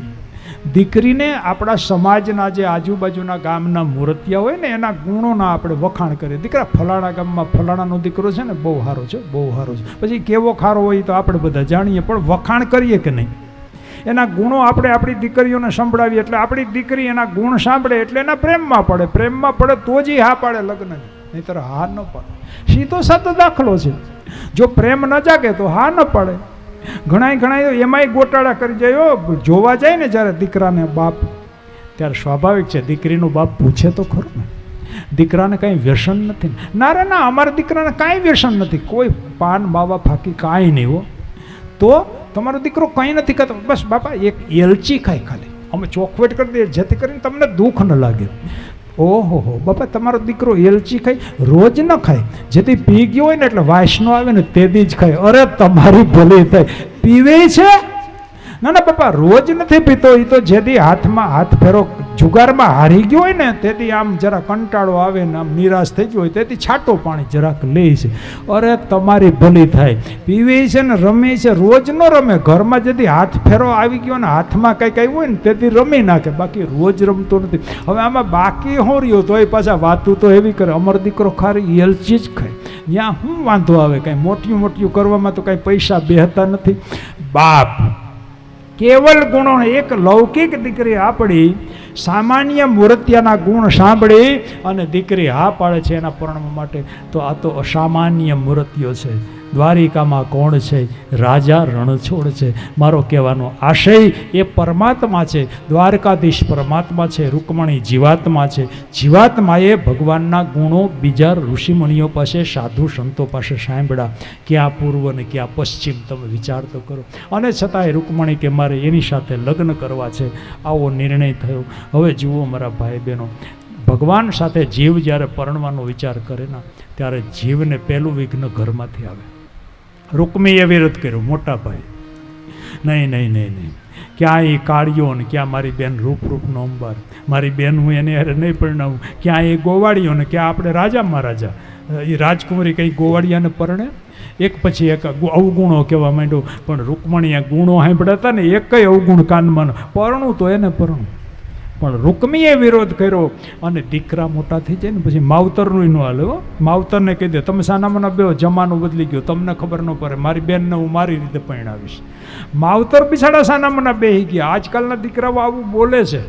દીકરીને આપણા સમાજના જે આજુબાજુના ગામના મૂર્તિયા હોય ને એના ગુણોના આપણે વખાણ કરીએ. દીકરા ફલાણા ગામમાં ફલાણાનો દીકરો છે ને બહુ સારો છે, બહુ સારો છે. પછી કેવો ખારો હોય તો આપણે બધા જાણીએ, પણ વખાણ કરીએ કે નહીં? એના ગુણો આપણે આપણી દીકરીઓને સંભળાવીએ એટલે આપણી દીકરી એના ગુણ સાંભળે એટલે એના પ્રેમમાં પડે. પ્રેમમાં પડે તો જ હા પાડે લગ્ન, નહીંતર હા ન પાડે. સીધો સાધો દાખલો છે. જો પ્રેમ ન જાગે તો હા ન પાડે. ઘણા એમાંય ગોટાળા કરી જાય. જોવા જાય ને જ્યારે દીકરાને બાપ, ત્યારે સ્વાભાવિક છે દીકરીનું બાપ પૂછે તો ખરું ને, દીકરાને કાંઈ વ્યસન નથી? ના રે ના, અમારા દીકરાને કાંઈ વ્યસન નથી, કોઈ પાન માવા ફાંકી કાંઈ નહીં હો. તો તમારો દીકરો કંઈ નથી ખાતો, બસ બાપા એક એલચી ખાય ખાલી, અમે ચોખવટ કરી દઈએ જેથી કરીને તમને દુઃખ ન લાગે. ઓહો બાપા તમારો દીકરો એલચી ખાય, રોજ ન ખાય, જેથી પી ગયો હોય ને એટલે વાસનો આવે ને તેથી જ ખાય. અરે તમારી ભલી થાય, પીવે છે? ના બાપા રોજ નથી પીતો. એ તો જેથી હાથમાં હાથ ફેરો જુગારમાં હારી ગયો હોય ને તેથી આમ જરા કંટાળો આવે ને આમ નિરાશ થઈ ગયો હોય તેથી છાટો પાણી જરાક લે છે. અરે તમારી ભલી થાય, પીવે છે ને રમે છે, રોજ ન રમે. ઘરમાં જેથી હાથ ફેરો આવી ગયો ને હાથમાં કંઈક આવ્યું હોય ને તેથી રમી નાખે, બાકી રોજ રમતો નથી. હવે આમાં બાકી હું રહ્યો તો એ પાછા વાતું તો એવી કરે, અમારો દીકરો ખારી એલચી જ ખાય. ત્યાં શું વાંધો આવે? કાંઈ મોટિયું કરવામાં તો કાંઈ પૈસા બેહતા નથી. બાપ કેવલ ગુણો, એક લૌકિક દીકરી આપણી સામાન્ય મૂર્તિયાના ગુણ સાંભળી અને દીકરી હા પાડે છે એના પરણવા માટે, તો આ તો અસામાન્ય મૂર્તિઓ છે. દ્વારિકામાં કોણ છે? રાજા રણછોડ છે. મારો કહેવાનો આશય એ પરમાત્મા છે, દ્વારકાધીશ પરમાત્મા છે, રૂકમણી જીવાત્મા છે. જીવાત્માએ ભગવાનના ગુણો બીજા ઋષિમુનિઓ પાસે, સાધુ સંતો પાસે સાંભળ્યા. ક્યાં પૂર્વ ને ક્યાં પશ્ચિમ, તમે વિચાર તો કરો. અને છતાંય રૂકમણી કે મારે એની સાથે લગ્ન કરવા છે, આવો નિર્ણય થયો. હવે જુઓ મારા ભાઈ બહેનો, ભગવાન સાથે જીવ જ્યારે પરણવાનો વિચાર કરે ને ત્યારે જીવને પહેલું વિઘ્ન ઘરમાંથી આવે. રૂકમીએ વિરોધ કર્યો, મોટા ભાઈ નહીં, ક્યાં એ કાળિયો ને ક્યાં મારી બેન રૂપનો અંબાર, મારી બેન હું એને હારે નહીં પરણાવું, ક્યાં એ ગોવાળીઓ ને ક્યાં આપણે રાજા મહારાજા. એ રાજકુમારી કંઈ ગોવાળિયાને પરણે, એક પછી એક અવગુણો કહેવા માંડ્યો, પણ રૂકમણીએ ગુણો સાંભળ્યા હતા ને એકય અવગુણ કાનમાં, પરણું તો એને પરણું. પણ રૂકમીએ વિરોધ કર્યો અને દીકરા મોટા થઈ જાય ને પછી માવતરનું ન હાલે. માવતરને કહી દે તમે સાનામાના બેહો, જમાનો બદલી ગયો, તમને ખબર ન પડે, મારી બેનને હું મારી રીતે પરણાવીશ. માવતર બિચારા સાનામાના બેહી ગયા. આજકાલના દીકરાઓ આવું બોલે છે,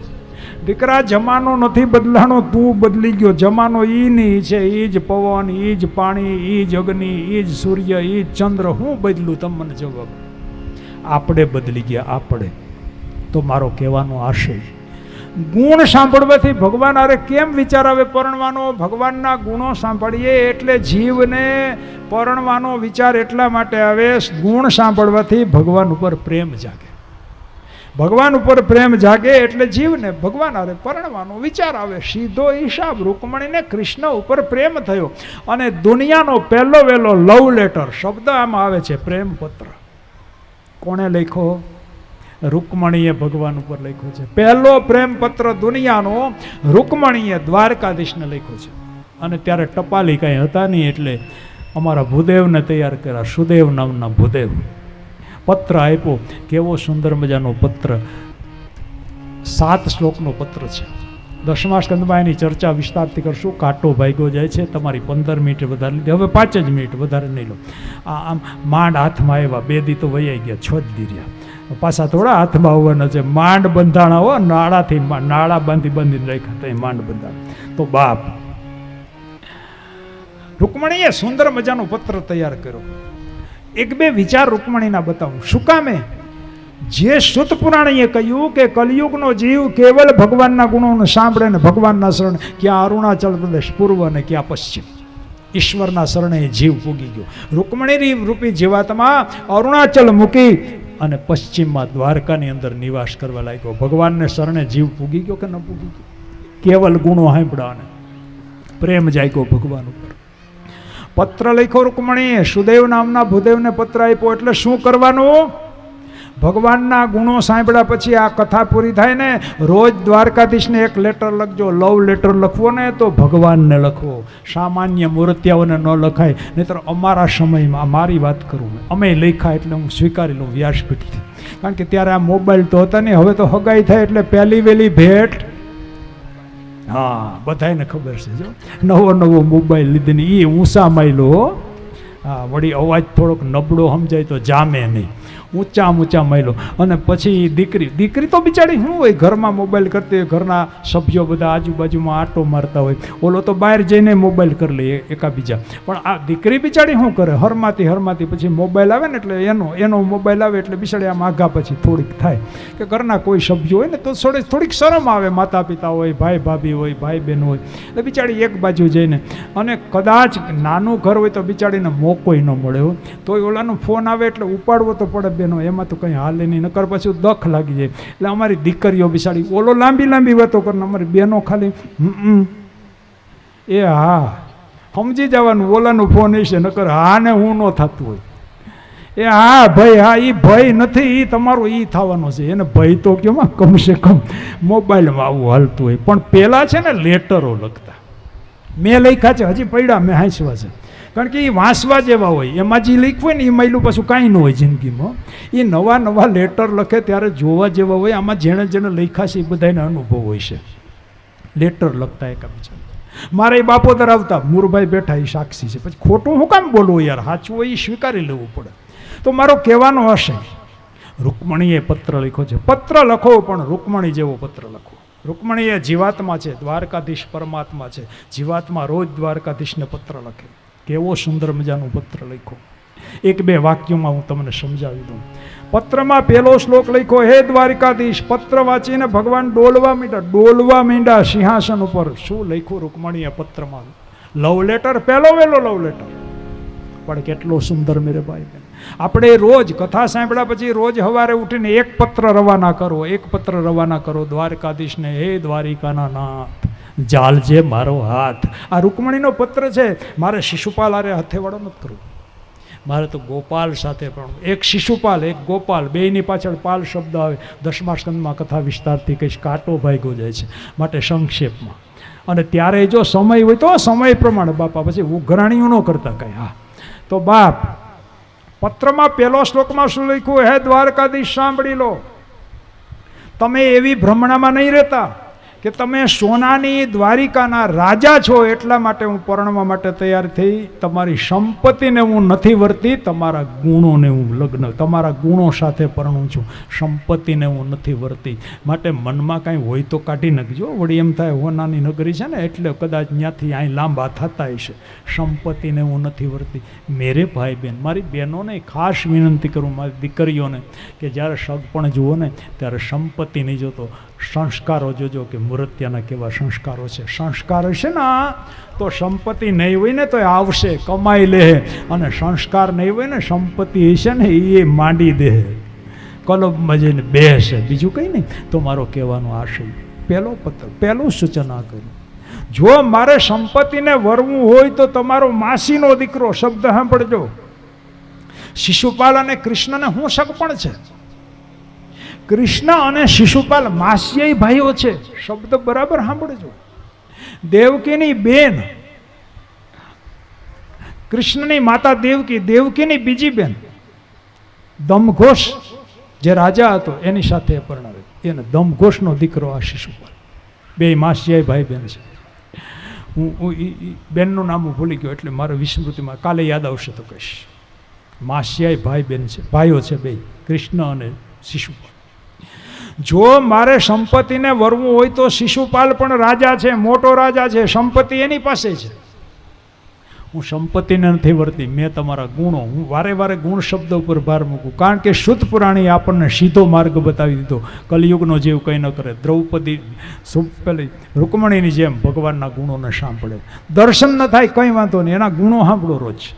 દીકરા જમાનો નથી બદલાણો, તું બદલી ગયો. જમાનો ઈ ની છે, ઈ જ પવન, ઈ જ પાણી, ઈ જ અગ્નિ, ઈ જ સૂર્ય, ઈ જ ચંદ્ર. હું બદલું? તમે મને જવાબ. આપણે બદલી ગયા, આપણે. તો મારો કહેવાનો આશય, ગુણ સાંભળવાથી ભગવાન અરે કેમ વિચાર આવે પરણવાનો? ભગવાનના ગુણો સાંભળીએ એટલે જીવને પરણવાનો વિચાર એટલા માટે આવે, ગુણ સાંભળવાથી ભગવાન ઉપર પ્રેમ જાગે. ભગવાન ઉપર પ્રેમ જાગે એટલે જીવને ભગવાન અરે પરણવાનો વિચાર આવે. સીધો હિસાબ, રૂકમણીને કૃષ્ણ ઉપર પ્રેમ થયો અને દુનિયાનો પહેલો વહેલો લવ લેટર શબ્દ આમાં આવે છે, પ્રેમ પત્ર. કોણે લખ્યો? રૂકમણીએ ભગવાન ઉપર લખ્યો છે. પહેલો પ્રેમ પત્ર દુનિયાનો રૂકમણીએ દ્વારકાધીશને લખ્યો છે. અને ત્યારે ટપાલી કાંઈ હતા નહીં, એટલે અમારા ભૂદેવને તૈયાર કર્યા. સુદેવ નામના ભૂદેવ પત્ર આપ્યો. કેવો સુંદર મજાનો પત્ર, 7 શ્લોકનો પત્ર છે. 10મા સ્કંદમાં એની ચર્ચા વિસ્તારથી કરશું. કાંટો ભાગ્યો જાય છે, તમારી 15 મિનિટ વધારે લીધી, હવે 5 જ મિનિટ વધારે નહીં લો. આમ માંડ હાથમાં આવ્યા, 2 દી તો વૈયા ગયા, 6 જ દી રહ્યા. પાછા થોડા હાથમાં આવવાના છે. માંડ બંધાણા હો, નાળાથી નાળા બાંધીને રાખ્યા હતા, માંડ બંધાણા. તો બાપ રૂકમણીએ સુંદર મજાનો પત્ર તૈયાર કર્યો. 1-2 વિચાર રૂકમણીના બતાવું. શું કામે? જે સુત પુરાણીએ કહ્યું કે કલયુગનો જીવ કેવલ ભગવાનના ગુણોને સાંભળે ને ભગવાનના શરણે, ક્યાં અરુણાચલ પ્રદેશ પૂર્વ ને ક્યાં પશ્ચિમ, ઈશ્વરના શરણે જીવ પૂગી ગયો. રૂકમણી રૂપી જીવાતમાં અરુણાચલ મૂકી અને પશ્ચિમમાં દ્વારકાની અંદર નિવાસ કરવા લાગ્યો. ભગવાનને શરણે જીવ પૂગી ગયો કે ન પૂગી ગયો? કેવલ ગુણો સાંભળ્યા અને પ્રેમ જાગ્યો ભગવાન ઉપર. પત્ર લખ્યો રૂકમણીએ, સુદેવ નામના ભૂદેવને પત્ર આપ્યો. એટલે શું કરવાનું? ભગવાનના ગુણો સાંભળ્યા પછી આ કથા પૂરી થાય ને, રોજ દ્વારકાધીશને એક લેટર લખજો. લવ લેટર લખવો ને તો ભગવાનને લખવો, સામાન્ય મૂર્તિયાઓને ન લખાય. નહીંતર અમારા સમયમાં, મારી વાત કરું, અમે લખ્યા એટલે હું સ્વીકારી લઉં વ્યાસપીઠથી. કારણ કે ત્યારે આ મોબાઈલ તો હતા નહીં. હવે તો હગાઈ થાય એટલે પહેલી વહેલી ભેટ, હા બધાને ખબર છે. જો નવો મોબાઈલ લીધીને એ ઊંચા માયલો, હા વળી અવાજ થોડોક નબળો સમજાય તો જામે નહીં, ઊંચા માયલો. અને પછી દીકરી તો બિચારી શું હોય, ઘરમાં મોબાઈલ કરતી હોય, ઘરના સભ્યો બધા આજુબાજુમાં આટો મારતા હોય, ઓલો તો બહાર જઈને મોબાઈલ કરી લે એકાબીજા. પણ આ દીકરી બિચારી શું કરે, હરમાતી પછી મોબાઈલ આવે ને એટલે એનો મોબાઈલ આવે એટલે બિચારી આમ આઘા પછી થોડીક થાય કે ઘરના કોઈ સભ્યો હોય ને તો થોડીક શરમ આવે. માતા પિતા હોય, ભાઈ ભાભી હોય, ભાઈ બહેન હોય, એટલે બિચારી એક બાજુ જઈને, અને કદાચ નાનું ઘર હોય તો બિચારીને મોકોય ન મળે હોય, તોય ઓલાનો ફોન આવે એટલે ઉપાડવો તો પડે બેનો, એમાં તો કંઈ હાલે નહીં, નકર પછી દખ લાગી જાય. એટલે અમારી દીકરીઓ બિચારી ઓલો લાંબી વાતો કરે, અમારી બહેનો ખાલી એ હા સમજી જવાનું, ઓલાનો ફોન હશે, નકર હા ને હું ન થતું હોય. એ હા ભાઈ, હા એ ભય નથી, એ તમારો એ થવાનો છે. એને ભય તો કેમાં કમસે કમ મોબાઈલમાં આવું હાલતું હોય. પણ પહેલાં છે ને લેટરો લખતા, મેં લખ્યા છે, હજી પડ્યા મેં હાંસવા છે. કારણ કે એ વાંચવા જેવા હોય, એમાં જે લખ્યું હોય ને એ માયલું પાછું કાંઈ ન હોય જિંદગીમાં. એ નવા લેટર લખે ત્યારે જોવા જેવા હોય. આમાં જેણે લખ્યા છે એ બધાને અનુભવ હોય છે. લેટર લખતા એકાબીજા. મારે એ બાપોદર આવતા, મુરભાઈ બેઠા, એ સાક્ષી છે. પછી ખોટું હું કામ બોલવું યાર, સાચું હોય એ સ્વીકારી લેવું પડે. તો મારો કહેવાનો હશે, રૂકમણીએ પત્ર લખ્યો છે. પત્ર લખો પણ રૂકમણી જેવો પત્ર લખો. રૂકમણી એ જીવાત્મા છે, દ્વારકાધીશ પરમાત્મા છે. જીવાત્મા રોજ દ્વારકાધીશને પત્ર લખે. કેવો સુંદર મજાનો પત્ર લખ્યો. 1-2 વાક્યોમાં હું તમને સમજાવી દઉં. પત્રમાં પહેલો શ્લોક લખ્યો, હે દ્વારકાધીશ. પત્ર વાંચીને ભગવાન ડોલવા માંડ્યા સિંહાસન ઉપર. શું લખ્યું રૂકમણીએ પત્રમાં? લવ લેટર, પહેલો વહેલો લવ લેટર. પણ કેટલો સુંદર મેરે ભાઈ બહેન. આપણે રોજ કથા સાંભળ્યા પછી રોજ સવારે ઉઠીને એક પત્ર રવાના કરો દ્વારકાધીશને. હે દ્વારિકાના નાથ, જાલજે મારો હાથ. આ રૂકમણીનો પત્ર છે. મારે શિશુપાલ આરે હથેવાળો નથી કરવો, મારે તો ગોપાલ સાથે પણ. એક શિશુપાલ, એક ગોપાલ, બેયની પાછળ પાલ શબ્દ આવે. 10મા સ્કંદમાં કથા વિસ્તારથી કહીશ, કાંટો ભાગ્યો જાય છે. માટે સંક્ષેપમાં અને ત્યારે જો સમય હોય તો સમય પ્રમાણે બાપા, પછી ઉઘરાણીઓ ન કરતા કાંઈ. હા, તો બાપ પત્રમાં પહેલો શ્લોકમાં શું લખ્યું? હે દ્વારકાધીશ સાંભળી લો, તમે એવી ભ્રમણામાં નહીં રહેતા કે તમે સોનાની દ્વારિકાના રાજા છો એટલા માટે હું પરણવા માટે તૈયાર થઈ. તમારી સંપત્તિને હું નથી વર્તી, તમારા ગુણોને હું લગ્ન, તમારા ગુણો સાથે પરણું છું, સંપત્તિને હું નથી વર્તી. માટે મનમાં કાંઈ હોય તો કાઢી નાખજો. વળી એમ થાય હોનાની નગરી છે ને એટલે કદાચ ત્યાંથી અહીં લાંબા થતા હશે. સંપત્તિને હું નથી વર્તી. મેરે ભાઈ બહેન, મારી બહેનોને ખાસ વિનંતી કરું, મારી દીકરીઓને, કે જ્યારે સગપણ જુઓ ને ત્યારે સંપત્તિ નહીં જોતો, સંસ્કારો જોજો કે મૂર્ત્યાના કેવા સંસ્કારો છે. સંસ્કાર હશે ને તો સંપત્તિ નહીં હોય ને તો આવશે, કમાઈ લે, અને સંસ્કાર નહીં હોય ને સંપત્તિ હશે ને એ માંડી દે, કલબમાં જઈને બેસે, બીજું કંઈ નહીં. તો મારો કહેવાનો આશય પહેલો પત્ર, પહેલું સૂચન આ કર્યું. જો મારે સંપત્તિને વરવું હોય તો તમારો માસીનો દીકરો, શબ્દ સાંભળજો, શિશુપાલ અને કૃષ્ણને હું સગપણ છે. કૃષ્ણ અને શિશુપાલ માસીય ભાઈઓ છે, શબ્દ બરાબર સાંભળજો. દેવકીની બેન, કૃષ્ણની માતા દેવકી, દેવકીની બીજી બેન દમઘોષ જે રાજા હતો એની સાથે પરણાવે, એને દમઘોષનો દીકરો આ શિશુપાલ. બે માસીય ભાઈ બેન છે. હું બેનનું નામ ભૂલી ગયો એટલે મારે વિસ્મૃતિમાં કાલે યાદ આવશે તો કહીશ. માસીય ભાઈ બેન છે, ભાઈઓ છે બે, કૃષ્ણ અને શિશુપાલ. જો મારે સંપત્તિને વરવું હોય તો શિશુપાલ પણ રાજા છે, મોટો રાજા છે, સંપત્તિ એની પાસે છે. હું સંપત્તિને નથી વરતી, મેં તમારા ગુણો, હું વારે વારે ગુણ શબ્દ ઉપર ભાર મૂકું, કારણ કે શુદ્ધ પુરાણી આપણને સીધો માર્ગ બતાવી દીધો. કલિયુગનો જીવ કંઈ ન કરે. દ્રૌપદી પેલી રૂકમણીની જેમ ભગવાનના ગુણોને સાંભળે. દર્શન ન થાય કંઈ વાંધો નહીં, એના ગુણો સાંભળો રોજ.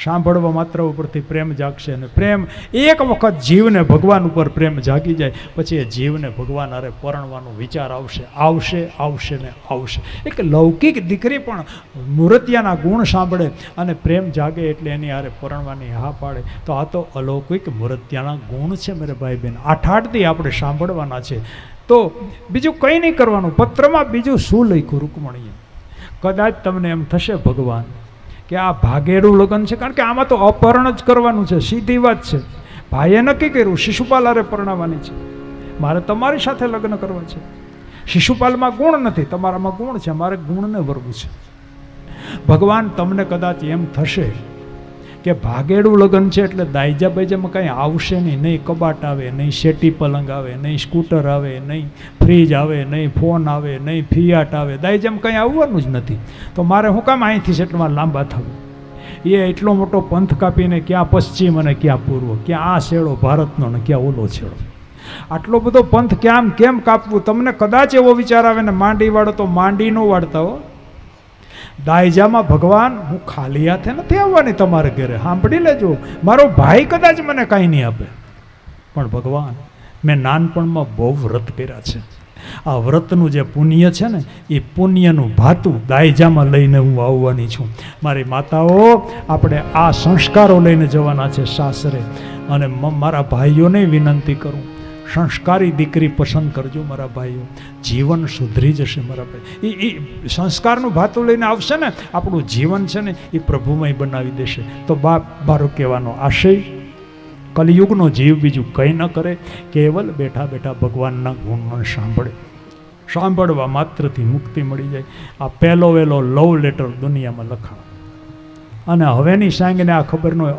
સાંભળવા માત્ર ઉપરથી પ્રેમ જાગશે, અને પ્રેમ એક વખત જીવને ભગવાન ઉપર પ્રેમ જાગી જાય પછી એ જીવને ભગવાન હારે પરણવાનો વિચાર આવશે, આવશે, આવશે ને આવશે. એક લૌકિક દીકરી પણ મૂર્તિયાના ગુણ સાંભળે અને પ્રેમ જાગે એટલે એની હારે પરણવાની હા પાડે. તો આ તો અલૌકિક મૂર્તિયાના ગુણ છે મેરે ભાઈ બહેન. આઠ આપણે સાંભળવાના છે. તો બીજું કંઈ નહીં કરવાનું. પત્રમાં બીજું શું લખ્યું રૂકમણીએ? કદાચ તમને એમ થશે ભગવાન કે આ ભાગેડું લગ્ન છે, કારણ કે આમાં તો અપહરણ જ કરવાનું છે, સીધી વાત છે. ભાઈએ નક્કી કર્યું શિશુપાલ હારે પરણાવવાની છે, મારે તમારી સાથે લગ્ન કરવા છે. શિશુપાલમાં ગુણ નથી, તમારામાં ગુણ છે, મારે ગુણને વરવું છે. ભગવાન તમને કદાચ એમ થશે કે ભાગેડું લગ્ન છે એટલે દાયજા બાયજામાં કંઈ આવશે નહીં, નહીં કબાટ આવે, નહીં શેટી પલંગ આવે, નહીં સ્કૂટર આવે, નહીં ફ્રીજ આવે, નહીં ફોન આવે, નહીં ફિયાટ આવે, દાયજામાં કંઈ આવવાનું જ નથી. તો મારે શું કામ અહીંથી સેટમાં લાંબા થવું? એ એટલો મોટો પંથ કાપીને ક્યાં પશ્ચિમ અને ક્યાં પૂર્વ, ક્યાં આ છેડો ભારતનો ને ક્યાં ઓલો છેડો, આટલો બધો પંથ ક્યાં કેમ કાપવું? તમને કદાચ એવો વિચાર આવે ને માંડી વાળો, તો માંડી ન વાળતા હો. દાયજામાં ભગવાન હું ખાલી હાથે નથી આવવાની તમારે ઘરે, સાંભળી લેજો. મારો ભાઈ કદાચ મને કાંઈ નહીં આપે, પણ ભગવાન મેં નાનપણમાં બહુ વ્રત કર્યા છે. આ વ્રતનું જે પુણ્ય છે ને એ પુણ્યનું ભાતું દાયજામાં લઈને હું આવવાની છું. મારી માતાઓ, આપણે આ સંસ્કારો લઈને જવાના છે સાસરે. અને મારા ભાઈઓને વિનંતી કરું, સંસ્કારી દીકરી પસંદ કરજો મારા ભાઈઓ, જીવન સુધરી જશે મારા ભાઈ. એ સંસ્કારનું ભાતું લઈને આવશે ને, આપણું જીવન છે ને એ પ્રભુમય બનાવી દેશે. તો બાપ, મારો કહેવાનો આશય, કલિયુગનો જીવ બીજું કંઈ ન કરે, કેવલ બેઠા બેઠા ભગવાનના ગુણને સાંભળે. સાંભળવા માત્રથી મુક્તિ મળી જાય. આ પહેલો વહેલો લવ લેટર દુનિયામાં લખાણ. અને હવેની સાંગને આ ખબર ન હોય,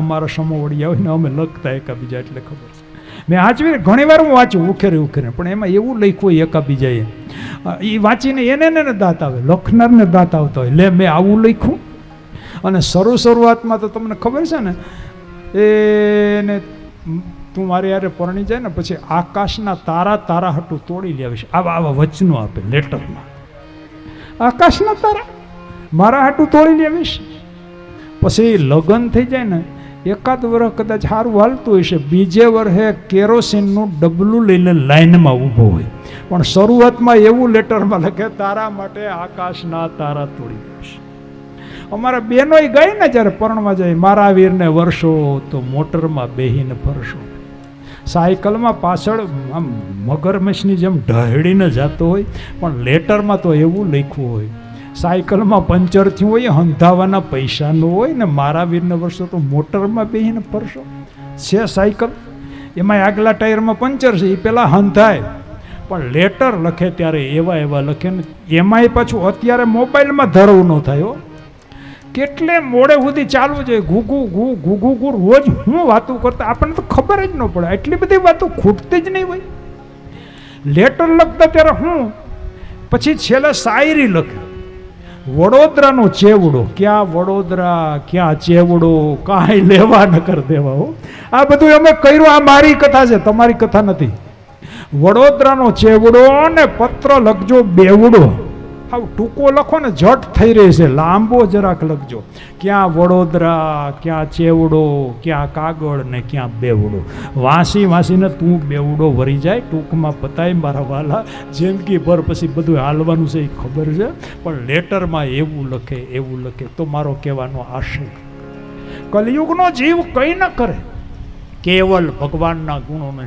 અમારા સમો વળી આવે ને અમે લખતા એકાબીજા એટલે ખબર છે. મેં આચવી ઘણી વાર હું વાંચું ઉખેરે, પણ એમાં એવું લખ્યું હોય એકાબીજાએ, એ વાંચીને એને દાંત આવે, લખનારને દાંત આવતા હોય, લે મેં આવું લખ્યું. અને શરૂઆતમાં તો તમને ખબર છે ને, એને તું મારી યારે પરણી જાય ને પછી આકાશના તારા હટું તોડી લાવીશ, આવા વચનો આપે લેટરમાં. આકાશના તારા મારા હાટું તોડી લાવીશ. પછી લગ્ન થઈ જાય ને, એકાદ વર્ષ કદાચ સારું હાલતું હશે, બીજે વર્ષે કેરોસીનનું ડબલું લઈને લાઈનમાં ઊભો હોય, પણ શરૂઆતમાં એવું લેટરમાં લખે, તારા માટે આકાશના તારા તોડી દઈશ. અમારા બહેનોય ગઈ ને જ્યારે પરણવા જાય, મારા વીરને વર્ષો તો મોટરમાં બેહીને ફરશો. સાયકલમાં પાછળ આમ મગરમચ્છની જેમ ઢહેડીને જતો હોય, પણ લેટરમાં તો એવું લખ્યું હોય સાયકલમાં પંચર થયું હોય, હંધાવાના પૈસા ન હોય ને મારા વીરને વર્ષો તો મોટરમાં બેસીને ફરશો છે સાયકલ, એમાં આગલા ટાયરમાં પંચર છે, એ પેલા હંધાય. પણ લેટર લખે ત્યારે એવા એવા લખે ને એમાંય પાછું અત્યારે મોબાઈલમાં ધરવું ન થાય હો. કેટલે મોડે સુધી ચાલવું જોઈએ, ઘૂઘુ ઘૂ ઘૂઘુ ઘૂ રોજ હું વાતું કરતા આપણને તો ખબર જ ન પડે, એટલી બધી વાતો ખૂટતી જ નહીં હોય. લેટર લખતા ત્યારે હું પછી છેલ્લે શાયરી લખે, વડોદરાનો ચેવડો, ક્યાં વડોદરા ક્યાં ચેવડો, કાંઈ લેવા ન કર દેવા હો. આ બધું અમે કર્યું, આ મારી કથા છે, તમારી કથા નથી. વડોદરાનો ચેવડો ને પત્ર લખજો બેવડો, આવ ટૂંકો લખો ને જટ થઈ રહી છે, લાંબો જરાક લખજો. ક્યાં વડોદરા ક્યાં ચેવડો, ક્યાં કાગળ ને ક્યાં બેવડો. વાંસી વાંસીને તું બેવડો વરી જાય, ટૂંકમાં પતાય મારા વાલા, જિંદગી ભર પછી બધું હાલવાનું છે એ ખબર છે, પણ લેટરમાં એવું લખે તો મારો કહેવાનો આશય, કલિયુગનો જીવ કંઈ ન કરે, કેવલ ભગવાનના ગુણોને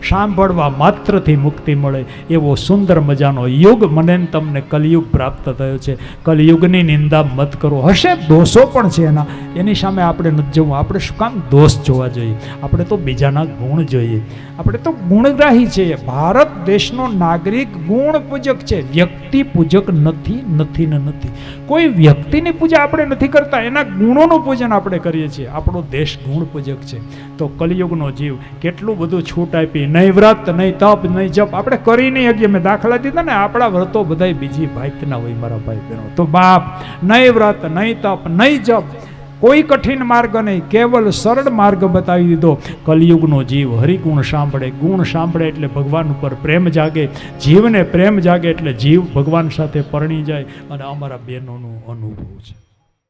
સાંભળવા માત્રથી મુક્તિ મળે એવો સુંદર મજાનો યુગ મને તમને કલિયુગ પ્રાપ્ત થયો છે. કલિયુગની નિંદા મત કરો, હશે દોષો પણ છે એની સામે આપણે નથી જવું. આપણે શું કામ દોષ જોવા જોઈએ, આપણે તો બીજાના ગુણ જોઈએ. આપણે તો ગુણગ્રાહી છીએ. ભારત દેશનો નાગરિક ગુણ પૂજક છે, વ્યક્તિ પૂજક નથી. કોઈ વ્યક્તિની પૂજા આપણે નથી કરતા, એના ગુણોનું પૂજન આપણે કરીએ છીએ. આપણો દેશ ગુણ પૂજક છે. તો કલિયુગનો જીવ કેટલું બધું છૂટ આપી, નહીં વ્રત નહીં તપ નહીં જપ આપણે કરી નહીં શકીએ. મેં દાખલા દીધા ને, આપણા વ્રતો બધા બીજી ભાઈના હોય મારા ભાઈ બહેનો. તો બાપ, નહીં વ્રત નહીં તપ નહીં જપ, કોઈ કઠિન માર્ગ નહીં, કેવલ સરળ માર્ગ બતાવી દીધો. કલિયુગનો જીવ હરિગુણ સાંભળે, ગુણ સાંભળે એટલે ભગવાન ઉપર પ્રેમ જાગે, જીવને પ્રેમ જાગે એટલે જીવ ભગવાન સાથે પરણી જાય. અને અમારા બહેનોનું અનુભવ છે.